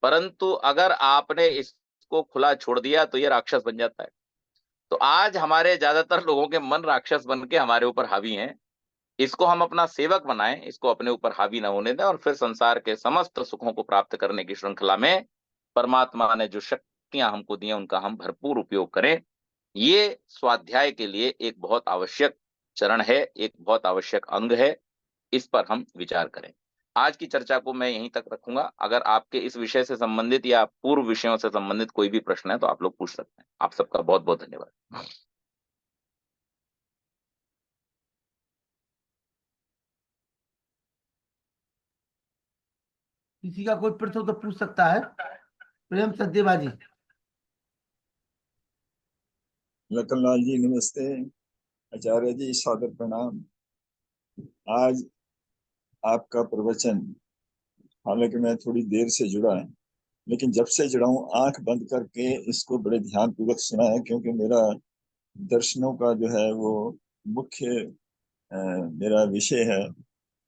परंतु अगर आपने इसको खुला छोड़ दिया तो ये राक्षस बन जाता है। तो आज हमारे ज्यादातर लोगों के मन राक्षस बन के हमारे ऊपर हावी हैं। इसको हम अपना सेवक बनाएं, इसको अपने ऊपर हावी ना होने दें, और फिर संसार के समस्त सुखों को प्राप्त करने की श्रृंखला में परमात्मा ने जो शक्तियां हमको दी हैं उनका हम भरपूर उपयोग करें। ये स्वाध्याय के लिए एक बहुत आवश्यक चरण है, एक बहुत आवश्यक अंग है। इस पर हम विचार करें। आज की चर्चा को मैं यहीं तक रखूंगा। अगर आपके इस विषय से संबंधित या पूर्व विषयों से संबंधित कोई भी प्रश्न है तो आप लोग पूछ सकते हैं। आप सबका बहुत बहुत धन्यवाद। किसी का कोई प्रश्न हो तो पूछ सकता है। प्रेम सत्यवाजी। लखनलाल जी नमस्ते। आचार्य जी सादर प्रणाम। आज आपका प्रवचन, हालांकि मैं थोड़ी देर से जुड़ा है, लेकिन जब से जुड़ा हूँ आंख बंद करके इसको बड़े ध्यान पूर्वक सुना है, क्योंकि मेरा दर्शनों का जो है वो मुख्य मेरा विषय है।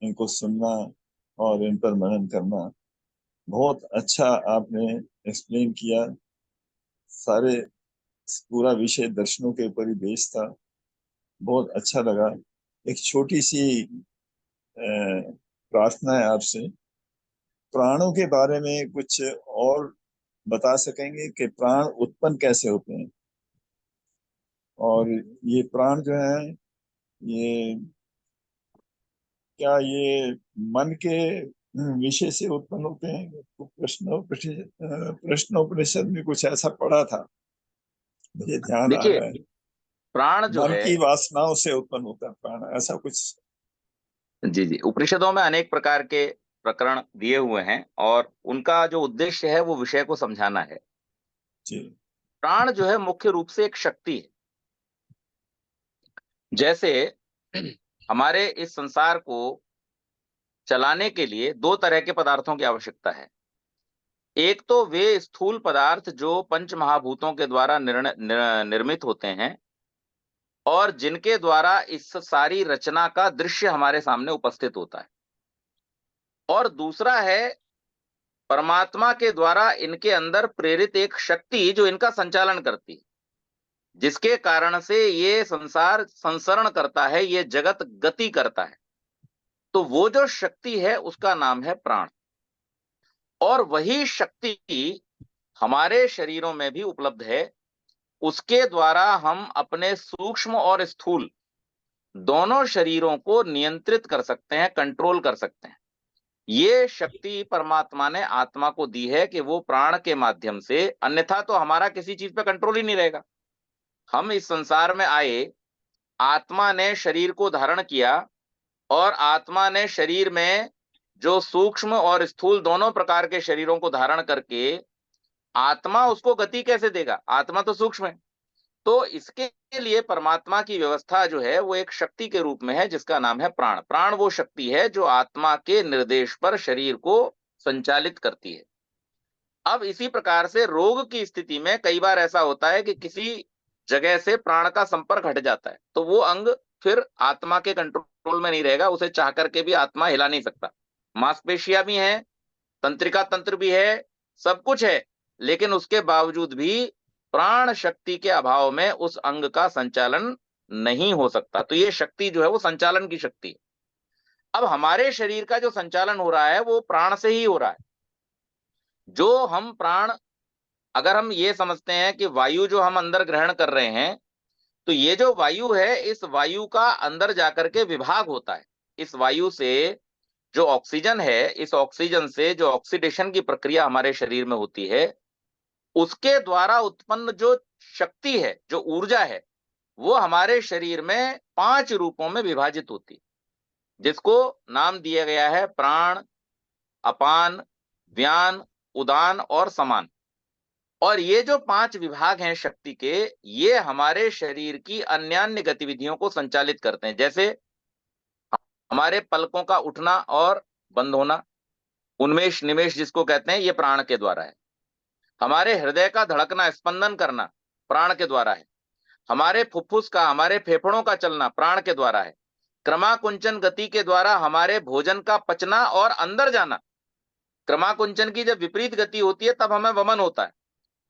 इनको सुनना और इन पर मनन करना। बहुत अच्छा आपने एक्सप्लेन किया। सारे पूरा विषय दर्शनों के ऊपर ही बेस्ड था। बहुत अच्छा लगा। एक छोटी सी प्रार्थना है आपसे, प्राणों के बारे में कुछ और बता सकेंगे कि प्राण उत्पन्न कैसे होते हैं, और ये प्राण जो है ये क्या ये मन के विषय से उत्पन्न होते हैं? तो प्रश्नोपनिषद में कुछ ऐसा पढ़ा था, मुझे ध्यान आ देखिए, रहा है। प्राण जो मन है, की वासनाओं से उत्पन्न होता है प्राण, ऐसा कुछ। जी जी, उपनिषदों में अनेक प्रकार के प्रकरण दिए हुए हैं और उनका जो उद्देश्य है वो विषय को समझाना है। जी प्राण जो है मुख्य रूप से एक शक्ति है। जैसे हमारे इस संसार को चलाने के लिए दो तरह के पदार्थों की आवश्यकता है। एक तो वे स्थूल पदार्थ जो पंच महाभूतों के द्वारा निर्मित होते हैं और जिनके द्वारा इस सारी रचना का दृश्य हमारे सामने उपस्थित होता है, और दूसरा है परमात्मा के द्वारा इनके अंदर प्रेरित एक शक्ति जो इनका संचालन करती है, जिसके कारण से ये संसार संसरण करता है, ये जगत गति करता है। तो वो जो शक्ति है उसका नाम है प्राण। और वही शक्ति हमारे शरीरों में भी उपलब्ध है। उसके द्वारा हम अपने सूक्ष्म और स्थूल दोनों शरीरों को नियंत्रित कर सकते हैं, कंट्रोल कर सकते हैं। ये शक्ति परमात्मा ने आत्मा को दी है कि वो प्राण के माध्यम से, अन्यथा तो हमारा किसी चीज पे कंट्रोल ही नहीं रहेगा। हम इस संसार में आए, आत्मा ने शरीर को धारण किया और आत्मा ने शरीर में जो सूक्ष्म और स्थूल दोनों प्रकार के शरीरों को धारण करके आत्मा उसको गति कैसे देगा? आत्मा तो सूक्ष्म है। तो इसके लिए परमात्मा की व्यवस्था जो है वो एक शक्ति के रूप में है जिसका नाम है प्राण। प्राण वो शक्ति है जो आत्मा के निर्देश पर शरीर को संचालित करती है। अब इसी प्रकार से रोग की स्थिति में कई बार ऐसा होता है कि किसी जगह से प्राण का संपर्क हट जाता है, तो वो अंग फिर आत्मा के कंट्रोल में नहीं रहेगा, उसे चाह करके भी आत्मा हिला नहीं सकता। मांसपेशियां भी हैं, तंत्रिका तंत्र भी है, सब कुछ है, लेकिन उसके बावजूद भी प्राण शक्ति के अभाव में उस अंग का संचालन नहीं हो सकता। तो ये शक्ति जो है वो संचालन की शक्ति है। अब हमारे शरीर का जो संचालन हो रहा है वो प्राण से ही हो रहा है। जो हम प्राण, अगर हम ये समझते हैं कि वायु जो हम अंदर ग्रहण कर रहे हैं, तो ये जो वायु है इस वायु का अंदर जाकर के विभाग होता है। इस वायु से जो ऑक्सीजन है, इस ऑक्सीजन से जो ऑक्सीडेशन की प्रक्रिया हमारे शरीर में होती है, उसके द्वारा उत्पन्न जो शक्ति है, जो ऊर्जा है, वो हमारे शरीर में 5 रूपों में विभाजित होती है, जिसको नाम दिया गया है प्राण, अपान, व्यान, उदान और समान। और ये जो 5 विभाग हैं शक्ति के, ये हमारे शरीर की अन्यान्य गतिविधियों को संचालित करते हैं। जैसे हमारे पलकों का उठना और बंद होना, उन्मेष निमेष जिसको कहते हैं, ये प्राण के द्वारा है। हमारे हृदय का धड़कना, स्पंदन करना, प्राण के द्वारा है। हमारे फुफ्फुस का, हमारे फेफड़ों का चलना प्राण के द्वारा है। क्रमाकुंचन गति के द्वारा हमारे भोजन का पचना और अंदर जाना। क्रमाकुंचन की जब विपरीत गति होती है तब हमें वमन होता है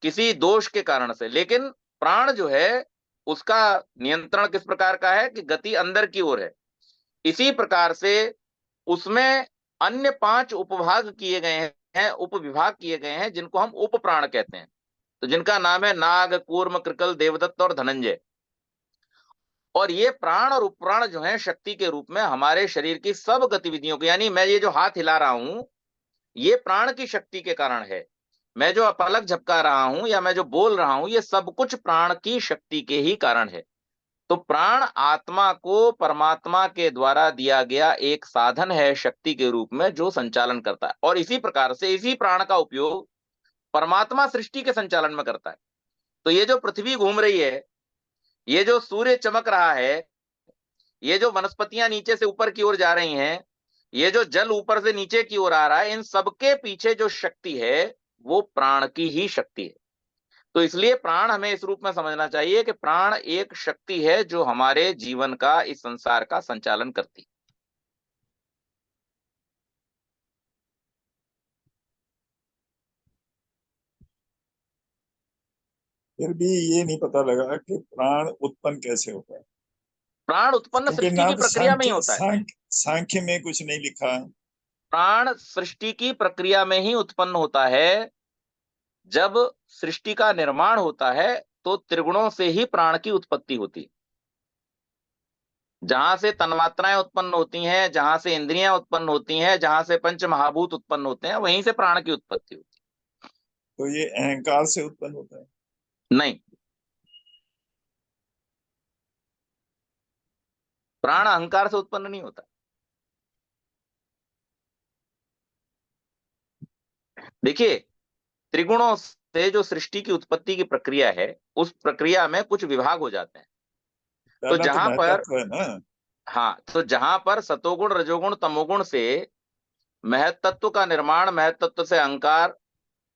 किसी दोष के कारण से, लेकिन प्राण जो है उसका नियंत्रण किस प्रकार का है कि गति अंदर की ओर है। इसी प्रकार से उसमें अन्य 5 उपभाग किए गए हैं, उपविभाग किए गए हैं, जिनको हम उप प्राण कहते हैं। तो जिनका नाम है नाग, कूर्म, कृकल, देवदत्त और धनंजय। और ये प्राण और उपप्राण जो है शक्ति के रूप में हमारे शरीर की सब गतिविधियों को, यानी मैं ये जो हाथ हिला रहा हूं ये प्राण की शक्ति के कारण है। मैं जो पलक झपका रहा हूं या मैं जो बोल रहा हूं ये सब कुछ प्राण की शक्ति के ही कारण है। तो प्राण आत्मा को परमात्मा के द्वारा दिया गया एक साधन है शक्ति के रूप में जो संचालन करता है। और इसी प्रकार से इसी प्राण का उपयोग परमात्मा सृष्टि के संचालन में करता है। तो ये जो पृथ्वी घूम रही है, ये जो सूर्य चमक रहा है, ये जो वनस्पतियां नीचे से ऊपर की ओर जा रही हैं, ये जो जल ऊपर से नीचे की ओर आ रहा है, इन सबके पीछे जो शक्ति है वो प्राण की ही शक्ति है। तो इसलिए प्राण हमें इस रूप में समझना चाहिए कि प्राण एक शक्ति है जो हमारे जीवन का, इस संसार का संचालन करती है। फिर भी ये नहीं पता लगा कि प्राण उत्पन्न कैसे होता है, प्राण उत्पन्न क्योंकि सृष्टि की नाम प्रक्रिया में ही सांख्य होता है। सांख्य में कुछ नहीं लिखा है। प्राण सृष्टि की प्रक्रिया में ही उत्पन्न होता है। जब सृष्टि का निर्माण होता है तो त्रिगुणों से ही प्राण की उत्पत्ति होती है। जहां से तन्मात्राएं उत्पन्न होती हैं, जहां से इंद्रियां उत्पन्न होती हैं, जहां से पंच महाभूत उत्पन्न होते हैं, वहीं से प्राण की उत्पत्ति होती तो ये अहंकार से उत्पन्न होता है? है। नहीं, प्राण अहंकार से उत्पन्न नहीं होता। देखिए, त्रिगुणों से जो सृष्टि की उत्पत्ति की प्रक्रिया है, उस प्रक्रिया में कुछ विभाग हो जाते हैं। तो पहला तो जहां पर, महतत्व है ना। हाँ, तो जहां पर सतोगुण, रजोगुण, तमोगुण से महत्तत्व का निर्माण, महत्तत्व से अहंकार,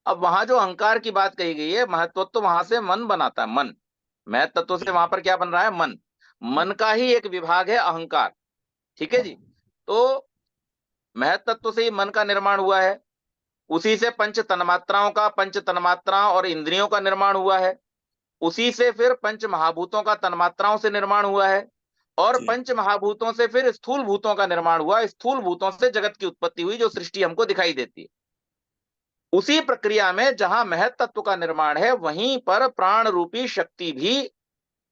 अब वहां जो अहंकार की बात कही गई है, महत्तत्व वहां से मन बनाता है, मन। महत्तत्व से जी वहां पर क्या बन रहा है? मन। मन का ही एक विभाग है अहंकार। ठीक है जी। तो महत्तत्व से ही मन का निर्माण हुआ है, उसी से पंच तन्मात्राओं का, पंच तन्मात्राओं और इंद्रियों का निर्माण हुआ है, उसी से फिर पंच महाभूतों का तन्मात्राओं से निर्माण हुआ है, और जी पंच महाभूतों से फिर स्थूल भूतों का निर्माण हुआ, स्थूल भूतों से जगत की उत्पत्ति हुई, जो सृष्टि हमको दिखाई देती है। उसी प्रक्रिया में जहां महत तत्व का निर्माण है, वहीं पर प्राण रूपी शक्ति भी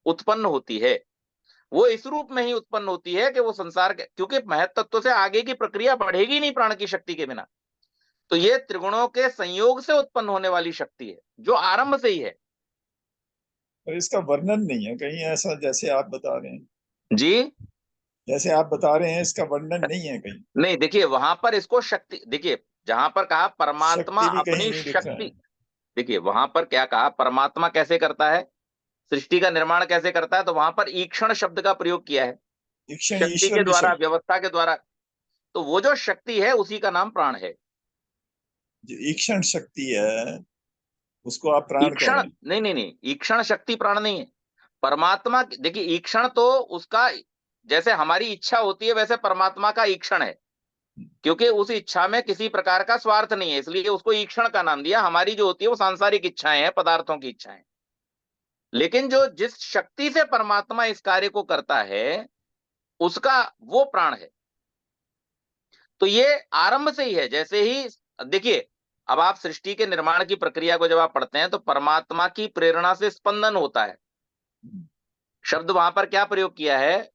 उत्पन्न होती है। वो इस रूप में ही उत्पन्न होती है कि वो संसार के, क्योंकि महत तत्व से आगे की प्रक्रिया बढ़ेगी नहीं प्राण की शक्ति के बिना। तो ये त्रिगुणों के संयोग से उत्पन्न होने वाली शक्ति है, जो आरंभ से ही है। और इसका वर्णन नहीं है कहीं ऐसा जैसे आप बता रहे हैं। जी। जैसे आप बता रहे हैं इसका वर्णन नहीं है कहीं। नहीं, देखिए वहां पर इसको शक्ति, देखिए जहां पर कहा परमात्मा शक्ति भी कहीं अपनी नहीं दिख रहा है। शक्ति, देखिए वहां पर क्या कहा, परमात्मा कैसे करता है, सृष्टि का निर्माण कैसे करता है, तो वहां पर ईक्षण शब्द का प्रयोग किया है, ईक्षण शक्ति ईश्वर के की द्वारा, शक्ति। व्यवस्था के द्वारा। तो वो जो शक्ति है उसी का नाम प्राण है। जो ईक्षण शक्ति है उसको आप प्राण कह ईक्षण, रहे हैं। नहीं नहीं नहीं, ईक्षण शक्ति प्राण नहीं है। परमात्मा, देखिए ईक्षण तो उसका, जैसे हमारी इच्छा होती है वैसे परमात्मा का ईक्षण है, क्योंकि उस इच्छा में किसी प्रकार का स्वार्थ नहीं है, इसलिए उसको ईक्षण का नाम दिया। हमारी जो होती है वो सांसारिक इच्छाएं हैं, पदार्थों की इच्छाएं। लेकिन जो जिस शक्ति से परमात्मा इस कार्य को करता है, उसका वो प्राण है। तो ये आरंभ से ही है, जैसे ही, देखिए अब आप सृष्टि के निर्माण की प्रक्रिया को जब आप पढ़ते हैं, तो परमात्मा की प्रेरणा से स्पंदन होता है। शब्द वहां पर क्या प्रयोग किया है?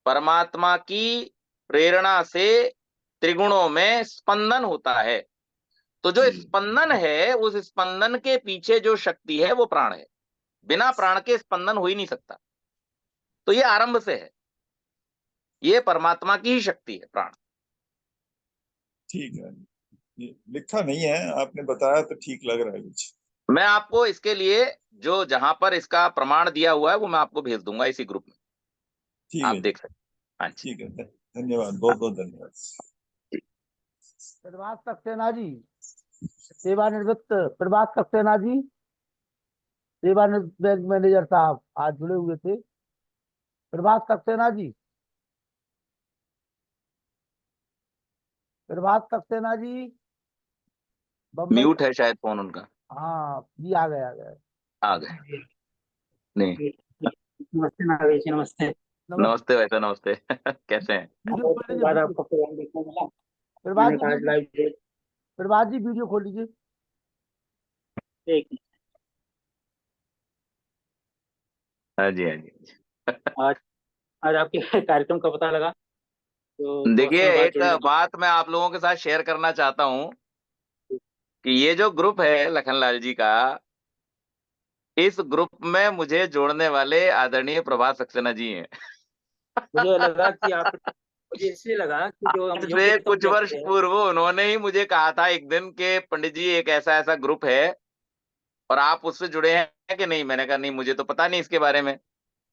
परमात्मा की प्रेरणा से त्रिगुणों में स्पंदन होता है। तो जो जी स्पंदन है, उस स्पंदन के पीछे जो शक्ति है वो प्राण है। बिना प्राण के स्पंदन हो ही नहीं सकता। तो ये आरंभ से है, ये परमात्मा की ही शक्ति है, प्राण। ठीक है। ये लिखा नहीं है आपने बताया तो ठीक लग रहा है कुछ। मैं आपको इसके लिए जो जहां पर इसका प्रमाण दिया हुआ है वो मैं आपको भेज दूंगा इसी ग्रुप में, ठीक आप है जी। देख सकते हैं। हाँ जी। ठीक है धन्यवाद बहुत बहुत धन्यवाद। प्रभात सक्सेना जी, सेवानिवृत्त प्रभात सक्सेना जी, सेवानिवृत्त बैंक मैनेजर साहब आज जुड़े हुए थे। प्रभात सक्सेना जी, प्रभात सक्सेना जी, बम्बई। म्यूट है शायद फोन उनका। हाँ जी, आ गए आ गए। आ गए। नहीं। नमस्ते नागेश जी, नमस्ते। नमस्ते। नमस्ते वैसा, नमस्ते। कैसे हैं? वीडियो खोल बहुत दिन लीजिए, बाद वीडियो। आपको प्रोग्राम देखने मिला। प्रभात मैंने जी कहा आज वीडियो, लाइव देख। प्रभात जी वीडियो खोल लीजिए। देख। हाँ जी, हाँ जी। आज आज आपके कार्यक्रम का पता लगा तो बहुत देखिए, समय बाद एक जुड़े। बात मैं आप लोगों के साथ शेयर करना चाहता हूं कि ये जो ग्रुप है लखनलाल जी का, इस ग्रुप में मुझे जोड़ने वाले आदरणीय प्रभात सक्सेना जी हैं। मुझे लगा कि आप, मुझे इसलिए लगा कि जो हम आज योग्य से उत्तम कुछ वर्ष व्यक्ति है। पूर्व उन्होंने ही मुझे कहा था एक दिन के, पंडित जी एक ऐसा ऐसा ग्रुप है और आप उससे जुड़े हैं कि नहीं? मैंने कहा नहीं, मुझे तो पता नहीं इसके बारे में,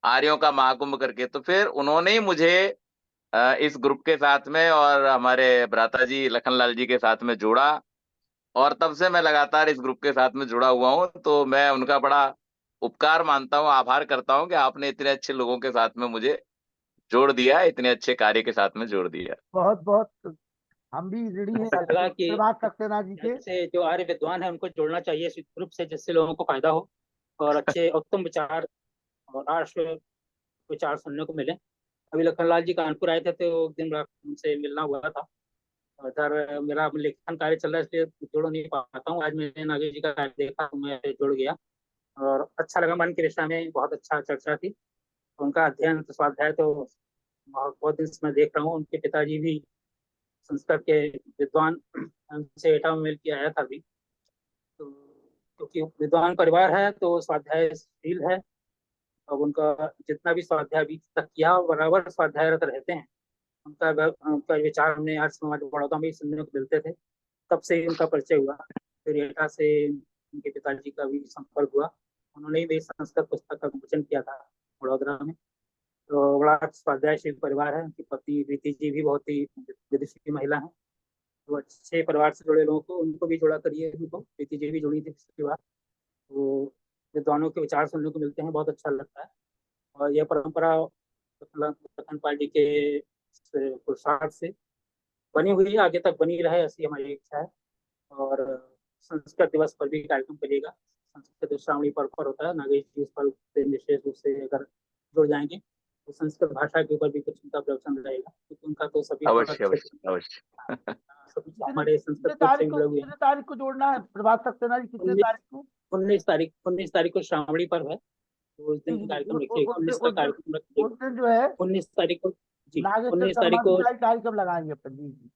आर्यों का महाकुंभ करके। तो फिर उन्होंने ही मुझे इस ग्रुप के साथ में और हमारे भ्राता जी लखनलाल जी के साथ में जोड़ा, और तब से मैं लगातार इस ग्रुप के साथ में जुड़ा हुआ हूं। तो मैं उनका बड़ा उपकार मानता हूं, आभार करता हूं कि आपने इतने अच्छे लोगों के साथ में मुझे जोड़ दिया, इतने अच्छे कार्य के साथ में जोड़ दिया। बहुत बहुत हम भी ऋणी हैं ऐसा लगा कि प्रभात सक्सेना जी के। ऐसे जो आर्य विद्वान है उनको जोड़ना चाहिए इस ग्रुप से, जिससे लोगों को फायदा हो और अच्छे उत्तम विचार और आर्ष विचार सुनने को मिले। अभी लखनलाल जी कानपुर आए थे तो एक दिन उनसे मिलना हुआ था। इधर मेरा लेखन कार्य चल रहा है इसलिए जुड़ नहीं पाता हूँ। आज मैंने नागेश जी का कार्य देखा तो मैं जुड़ गया और अच्छा लगा। मन की दिशा में बहुत अच्छा चर्चा थी। उनका अध्ययन स्वाध्याय तो बहुत दिन से मैं देख रहा हूँ। उनके पिताजी भी संस्कृत के विद्वान, उनसे एटा में मिल के आया था अभी। तो क्योंकि विद्वान परिवार है तो स्वाध्यायशील है। अब उनका जितना भी स्वाध्याय अभी तक किया बराबर स्वाध्यायरत रहते हैं। उनका विचार हमने आज समाज बड़ौदा में सुनने को मिलते थे। तब से ही उनका परिचय हुआ। फिर एटा से उनके पिताजी का भी संपर्क हुआ। उन्होंने भी संस्कृत पुस्तक का विमोचन किया था वडोदरा में। तो बड़ा स्वाध्यायशील परिवार है। उनकी पत्नी प्रीति जी भी बहुत ही विदुषी महिला है। तो अच्छे परिवार से जुड़े लोगों को उनको भी जोड़ा करिए। उनको प्रीति जी भी जुड़ी थी पिछली बार। तो विद्वानों के विचार सुनने को मिलते हैं, बहुत अच्छा लगता है। और यह परंपरा मतलब लखन पाल जी के पुरुषार्थ से बनी हुई है, आगे तक बनी रहे, ऐसी हमारी इच्छा है। और संस्कृत दिवस पर भी कार्यक्रम करिएगा। संस्कृत दिवस श्रावणी पर्व पर होता है। नागेश जी इस पर विशेष रूप से अगर जुड़ जाएंगे तो संस्कृत भाषा के ऊपर भी कुछ उनका प्रवचन रहेगा, क्योंकि उनका तो सभी पर अवश्य अच्छे अवश्य अवश्य। सभी हमारे कितने संस्कृत ग्रुप से तारीख को जुड़े हुए हैं। कितने तारीख को जोड़ना है प्रभात सक्सेना जी? कितने तारीख को? 19 तारीख को श्रावणी पर्व है, तो उस दिन कार्यक्रम रखिएगा। 19 का कार्यक्रम उस रखिएगा। दिन जो है 19 तारीख को जी, नागेश्वर 19 तारीख शर्मा को जी का ही कार्यक्रम लगाएंगे अपन जी।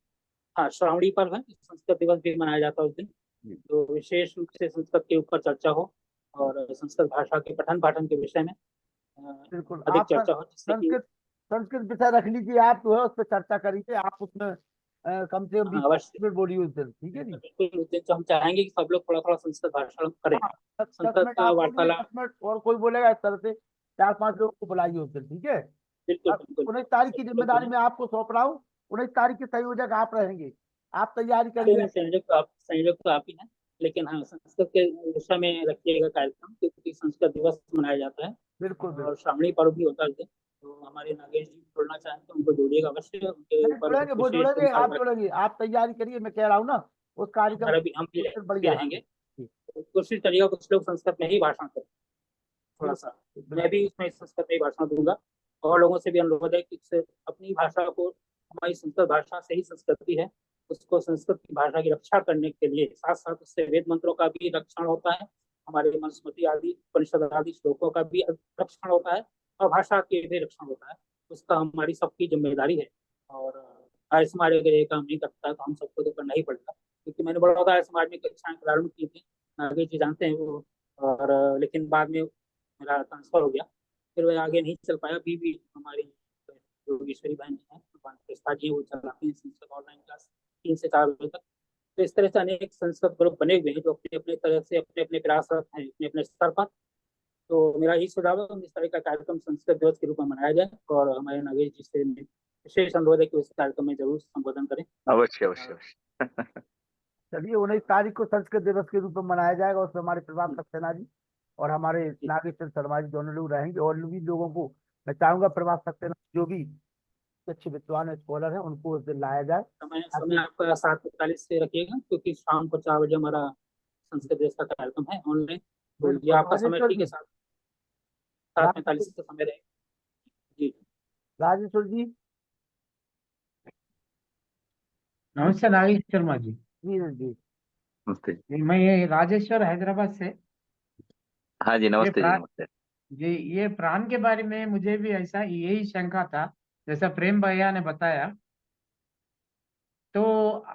हाँ श्रावणी पर्व है, संस्कृत दिवस भी मनाया जाता है उस दिन। तो विशेष रूप से संस्कृत के ऊपर चर्चा हो और संस्कृत भाषा के पठन पाठन के विषय में बिल्कुल। अधिक आप चर्चा हो, जिससे कि संस्कृत संस्कृत विषय रख लीजिए, आप जो है उस पर चर्चा करिए। आप उसमें कम से कम 20 अवश्य मिनट बोलिए उस दिन, ठीक है जी? बिल्कुल। उस दिन तो हम चाहेंगे कि सब लोग थोड़ा थोड़ा संस्कृत भाषा करें। हाँ, 10 संस्कृत मिनट का आप बोलिए, वार्तालाप 10 मिनट और कोई बोलेगा। इस तरह से 4-5 लोगों को बुलाइए उस दिन, ठीक है? बिल्कुल अब बिल्कुल 19 तारीख की सब लोग जिम्मेदारी बोलें। मैं आपको सौंप रहा हूँ। 19 तारीख के संयोजक आप रहेंगे। आप तैयारी नहीं करिए। नहीं, संयोजक तो आप ही हैं, लेकिन हाँ संस्कृत के विषय में रखिएगा कार्यक्रम, क्योंकि संस्कृत दिवस मनाया जाता है बिल्कुल बिल्कुल। और श्रावणी पर्व भी होता है उस दिन। तो हमारे नागेश जी जुड़ना चाहें तो उनको जोड़िएगा अवश्य। उनके नहीं ऊपर जुड़ेंगे, वो विशेष जुड़ेंगे, आप जुड़ेंगे। आप तैयारी करिए, मैं कह रहा हूँ ना उस कार्यक्रम हमारा भी हम उस दिन भी बढ़िया। हाँ रहेंगे। जी, तो कोशिश करिएगा कुछ लोग संस्कृत में ही भाषण करें थोड़ा सा। बिल्कुल मैं बिल्कुल। भी इसमें संस्कृत में ही भाषण दूंगा। और लोगों से भी अनुरोध है कि अपनी भाषा को, हमारी संस्कृत भाषा से ही संस्कृति है, उसको संस्कृत की भाषा की रक्षा करने के लिए साथ साथ उससे वेद मंत्रों का भी रक्षण होता है, हमारे मनुस्मृति आदि उपनिषद आदि श्लोकों का भी रक्षण होता है, और भाषा के भी रक्षण होता है। उसका हमारी सबकी जिम्मेदारी है। और आर्य समाज अगर ये काम नहीं करता तो हम सबको तो करना ही पड़ेगा, क्योंकि मैंने बड़ा आर्य समाज में कक्षाएं प्रारंभ की थी, नागेश जी जानते हैं वो। और लेकिन बाद में मेरा ट्रांसफर हो गया, फिर वह आगे नहीं चल पाया। अभी भी हमारी योगेश्वरी बहन है, प्रतिष्ठा जी, वो चलाते हैं संस्कृत ऑनलाइन क्लास 3 से 4 बजे तक। तो इस तरह से अनेक संस्कृत ग्रुप बने हुए हैं जो अपने अपने तरह से अपने अपने प्रयासरत हैं अपने अपने स्तर पर। तो मेरा यही सुझाव है 19 तारीख का कार्यक्रम संस्कृत दिवस के रूप में मनाया जाए, और हमारे नागेश जी से विशेष अनुरोध है कि उस कार्यक्रम में जरूर संबोधन करें। अवश्य अवश्य अवश्य। चलिए 19 तारीख को संस्कृत दिवस के रूप में मनाया जाएगा। उसमें हमारे प्रभात सक्सेना जी और हमारे जी। नागेश्वर शर्मा जी दोनों लोग रहेंगे। और भी लोगों को मैं चाहूंगा प्रभात सक्सेना जो भी अच्छे विद्वान स्कॉलर हैं उनको उस दिन लाया जाए, समय समय ताकि आपका 7:45 से रखिएगा, क्योंकि शाम को 4 बजे हमारा संस्कृत दिवस का कार्यक्रम है ऑनलाइन। तो ये बिल्कुल। आपका समय राजेश्वर ठीक है, जी, 7:45 राजेश्वर से समय रहेगा जी। राजेश्वर जी नमस्ते नागेश शर्मा जी। जी जी। नमस्ते। जी, मैं ये राजेश्वर हैदराबाद से। हाँ जी, ये नमस्ते जी, प्राण नमस्ते। जी, ये प्राण के बारे में मुझे भी ऐसा यही शंका था, जैसा प्रेम भैया ने बताया। तो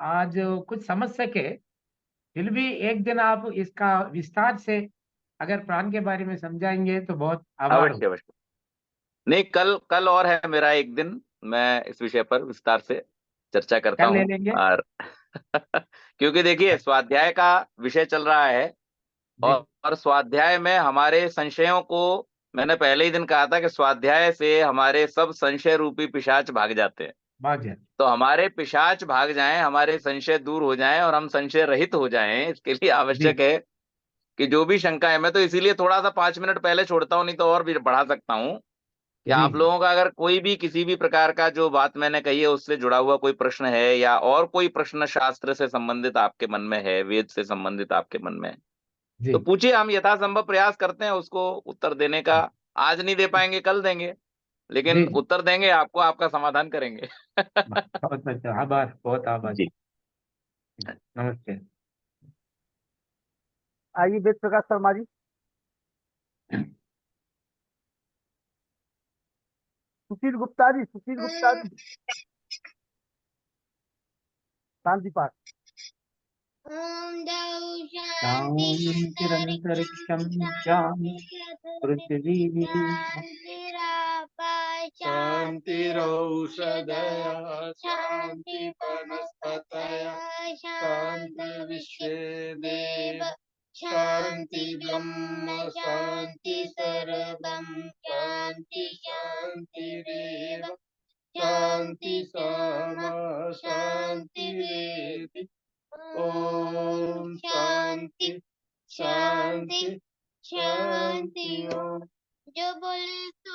आज कुछ समझ सके, फिर भी एक दिन आप इसका विस्तार से अगर प्राण के बारे में समझाएंगे तो बहुत आभार अवश्य होगा। अवश्य। नहीं, कल कल और है मेरा एक दिन, मैं इस विषय पर विस्तार से चर्चा करता कल ले हूँ। लेंगे और क्योंकि देखिए स्वाध्याय का विषय चल रहा है, जी। और स्वाध्याय में हमारे संशयों को, मैंने पहले ही दिन कहा था कि स्वाध्याय से हमारे सब संशय रूपी पिशाच भाग जाते हैं। बात तो हमारे पिशाच भाग जाएं, हमारे संशय दूर हो जाएं और हम संशय रहित हो जाएं, इसके लिए जी आवश्यक है कि जो भी शंका है, मैं तो इसीलिए थोड़ा सा 5 मिनट पहले छोड़ता हूं, नहीं तो और भी बढ़ा सकता हूं, कि जी आप लोगों का अगर कोई भी किसी भी प्रकार का जो बात मैंने कही है उससे जुड़ा हुआ कोई प्रश्न है, या और कोई प्रश्न शास्त्र से संबंधित आपके मन में है, वेद से संबंधित आपके मन में है, जी। तो पूछिए। हम यथासंभव प्रयास करते हैं उसको उत्तर देने का। आज नहीं दे पाएंगे, कल देंगे, लेकिन जी जी। उत्तर देंगे आपको, आपका समाधान करेंगे। बहुत अच्छा, आभार, बहुत आभार। जी। नमस्ते। आइए वेद प्रकाश शर्मा जी। सुशील गुप्ता जी, सुशील गुप्ता जी, शांति पाठ। शान्तिरन्तरिक्षं चामि पृथिवी शान्तिरौषधयः शान्ति वनस्पतयः शान्ति विश्वे देव शान्ति ब्रह्म शान्ति सर्वं शान्ति शान्तिरेव शान्ति सामा शान्तिरेति ओम शांति शांति शांति ओम। जो बोले सो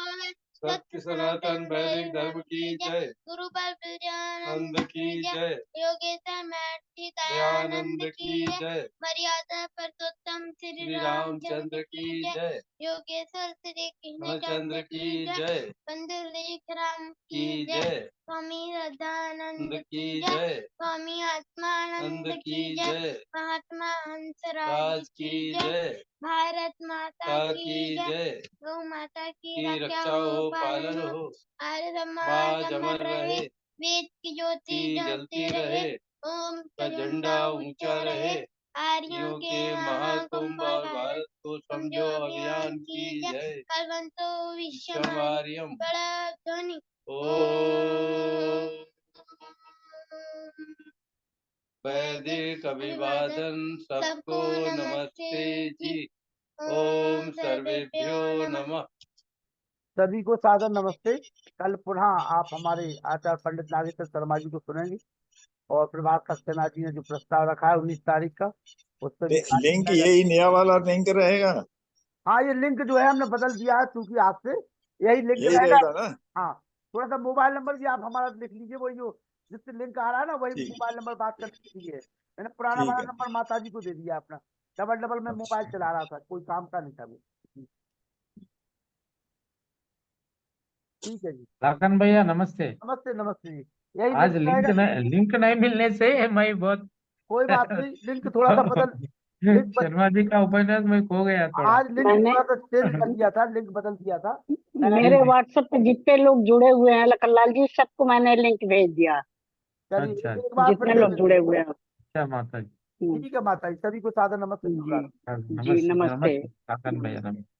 सत्य सनातन वैदिक धर्म की जय। गुरु बलरामानंद की जय। योगेश्वर महर्षि दयानंद की जय। मर्यादा पुरुषोत्तम श्री रामचंद्र की जय। योगेश्वर श्री कृष्णचंद्र की जय। बंधुलेख राम की जय। स्वामी राधानंद की जय। स्वामी आत्मानंद की जय। महात्मा हंसराज की जय। भारत माता की जय। गौ माता की रक्षा हो पालन हो। आर्य समाज अमर रहे। वेद की ज्योति जलती रहे। ओम का झंडा ऊंचा रहे। आर्यों के महाकुंभ और भारत को समझो अभियान की जय। कलवंतो विश्वमार्यम बड़ा ध्वनि ओम। वैदिक अभिवादन सबको नमस्ते जी। ओम सर्वेभ्यो नमः। सभी को सादर नमस्ते। कल पुनः आप हमारे आचार्य पंडित नागेश्वर शर्मा जी को सुनेंगे और प्रभात सक्सेना जी ने जो प्रस्ताव रखा है 19 तारीख का उस पर लिंक यही नया वाला लिंक रहेगा। हाँ, ये लिंक जो है हमने बदल दिया है क्योंकि आपसे यही लिंक यही रहेगा रहेगा ना। हाँ, थोड़ा सा मोबाइल नंबर भी आप हमारा लिख लीजिए, वही जो जिससे लिंक आ रहा है ना वही ठीक। मोबाइल नंबर बात करने के लिए। मैंने पुराना ठीक वाला है। नंबर माता जी को दे दिया अपना। डबल में मोबाइल चला रहा था, कोई काम का नहीं था वो। ठीक है जी। लाखन भैया नमस्ते। नमस्ते नमस्ते जी। यही आज लिंक रहेगा। लिंक नहीं मिलने से मैं बहुत कोई बात नहीं, लिंक थोड़ा सा बदल लिंक शर्मा जी का उपन्यास में खो गया थोड़ा। आज लिंक थोड़ा सा चेंज कर दिया था, लिंक बदल दिया था। मेरे व्हाट्सएप पे जितने लोग जुड़े हुए हैं लखन लाल जी सबको मैंने लिंक भेज दिया। चलिए अच्छा एक बार जितने फिर लोग जुड़े हुए हैं। अच्छा माता जी। ठीक है माता जी, सभी को सादर नमस्ते। जी नमस्ते जी नमस्ते। लाखन भैया नमस्ते।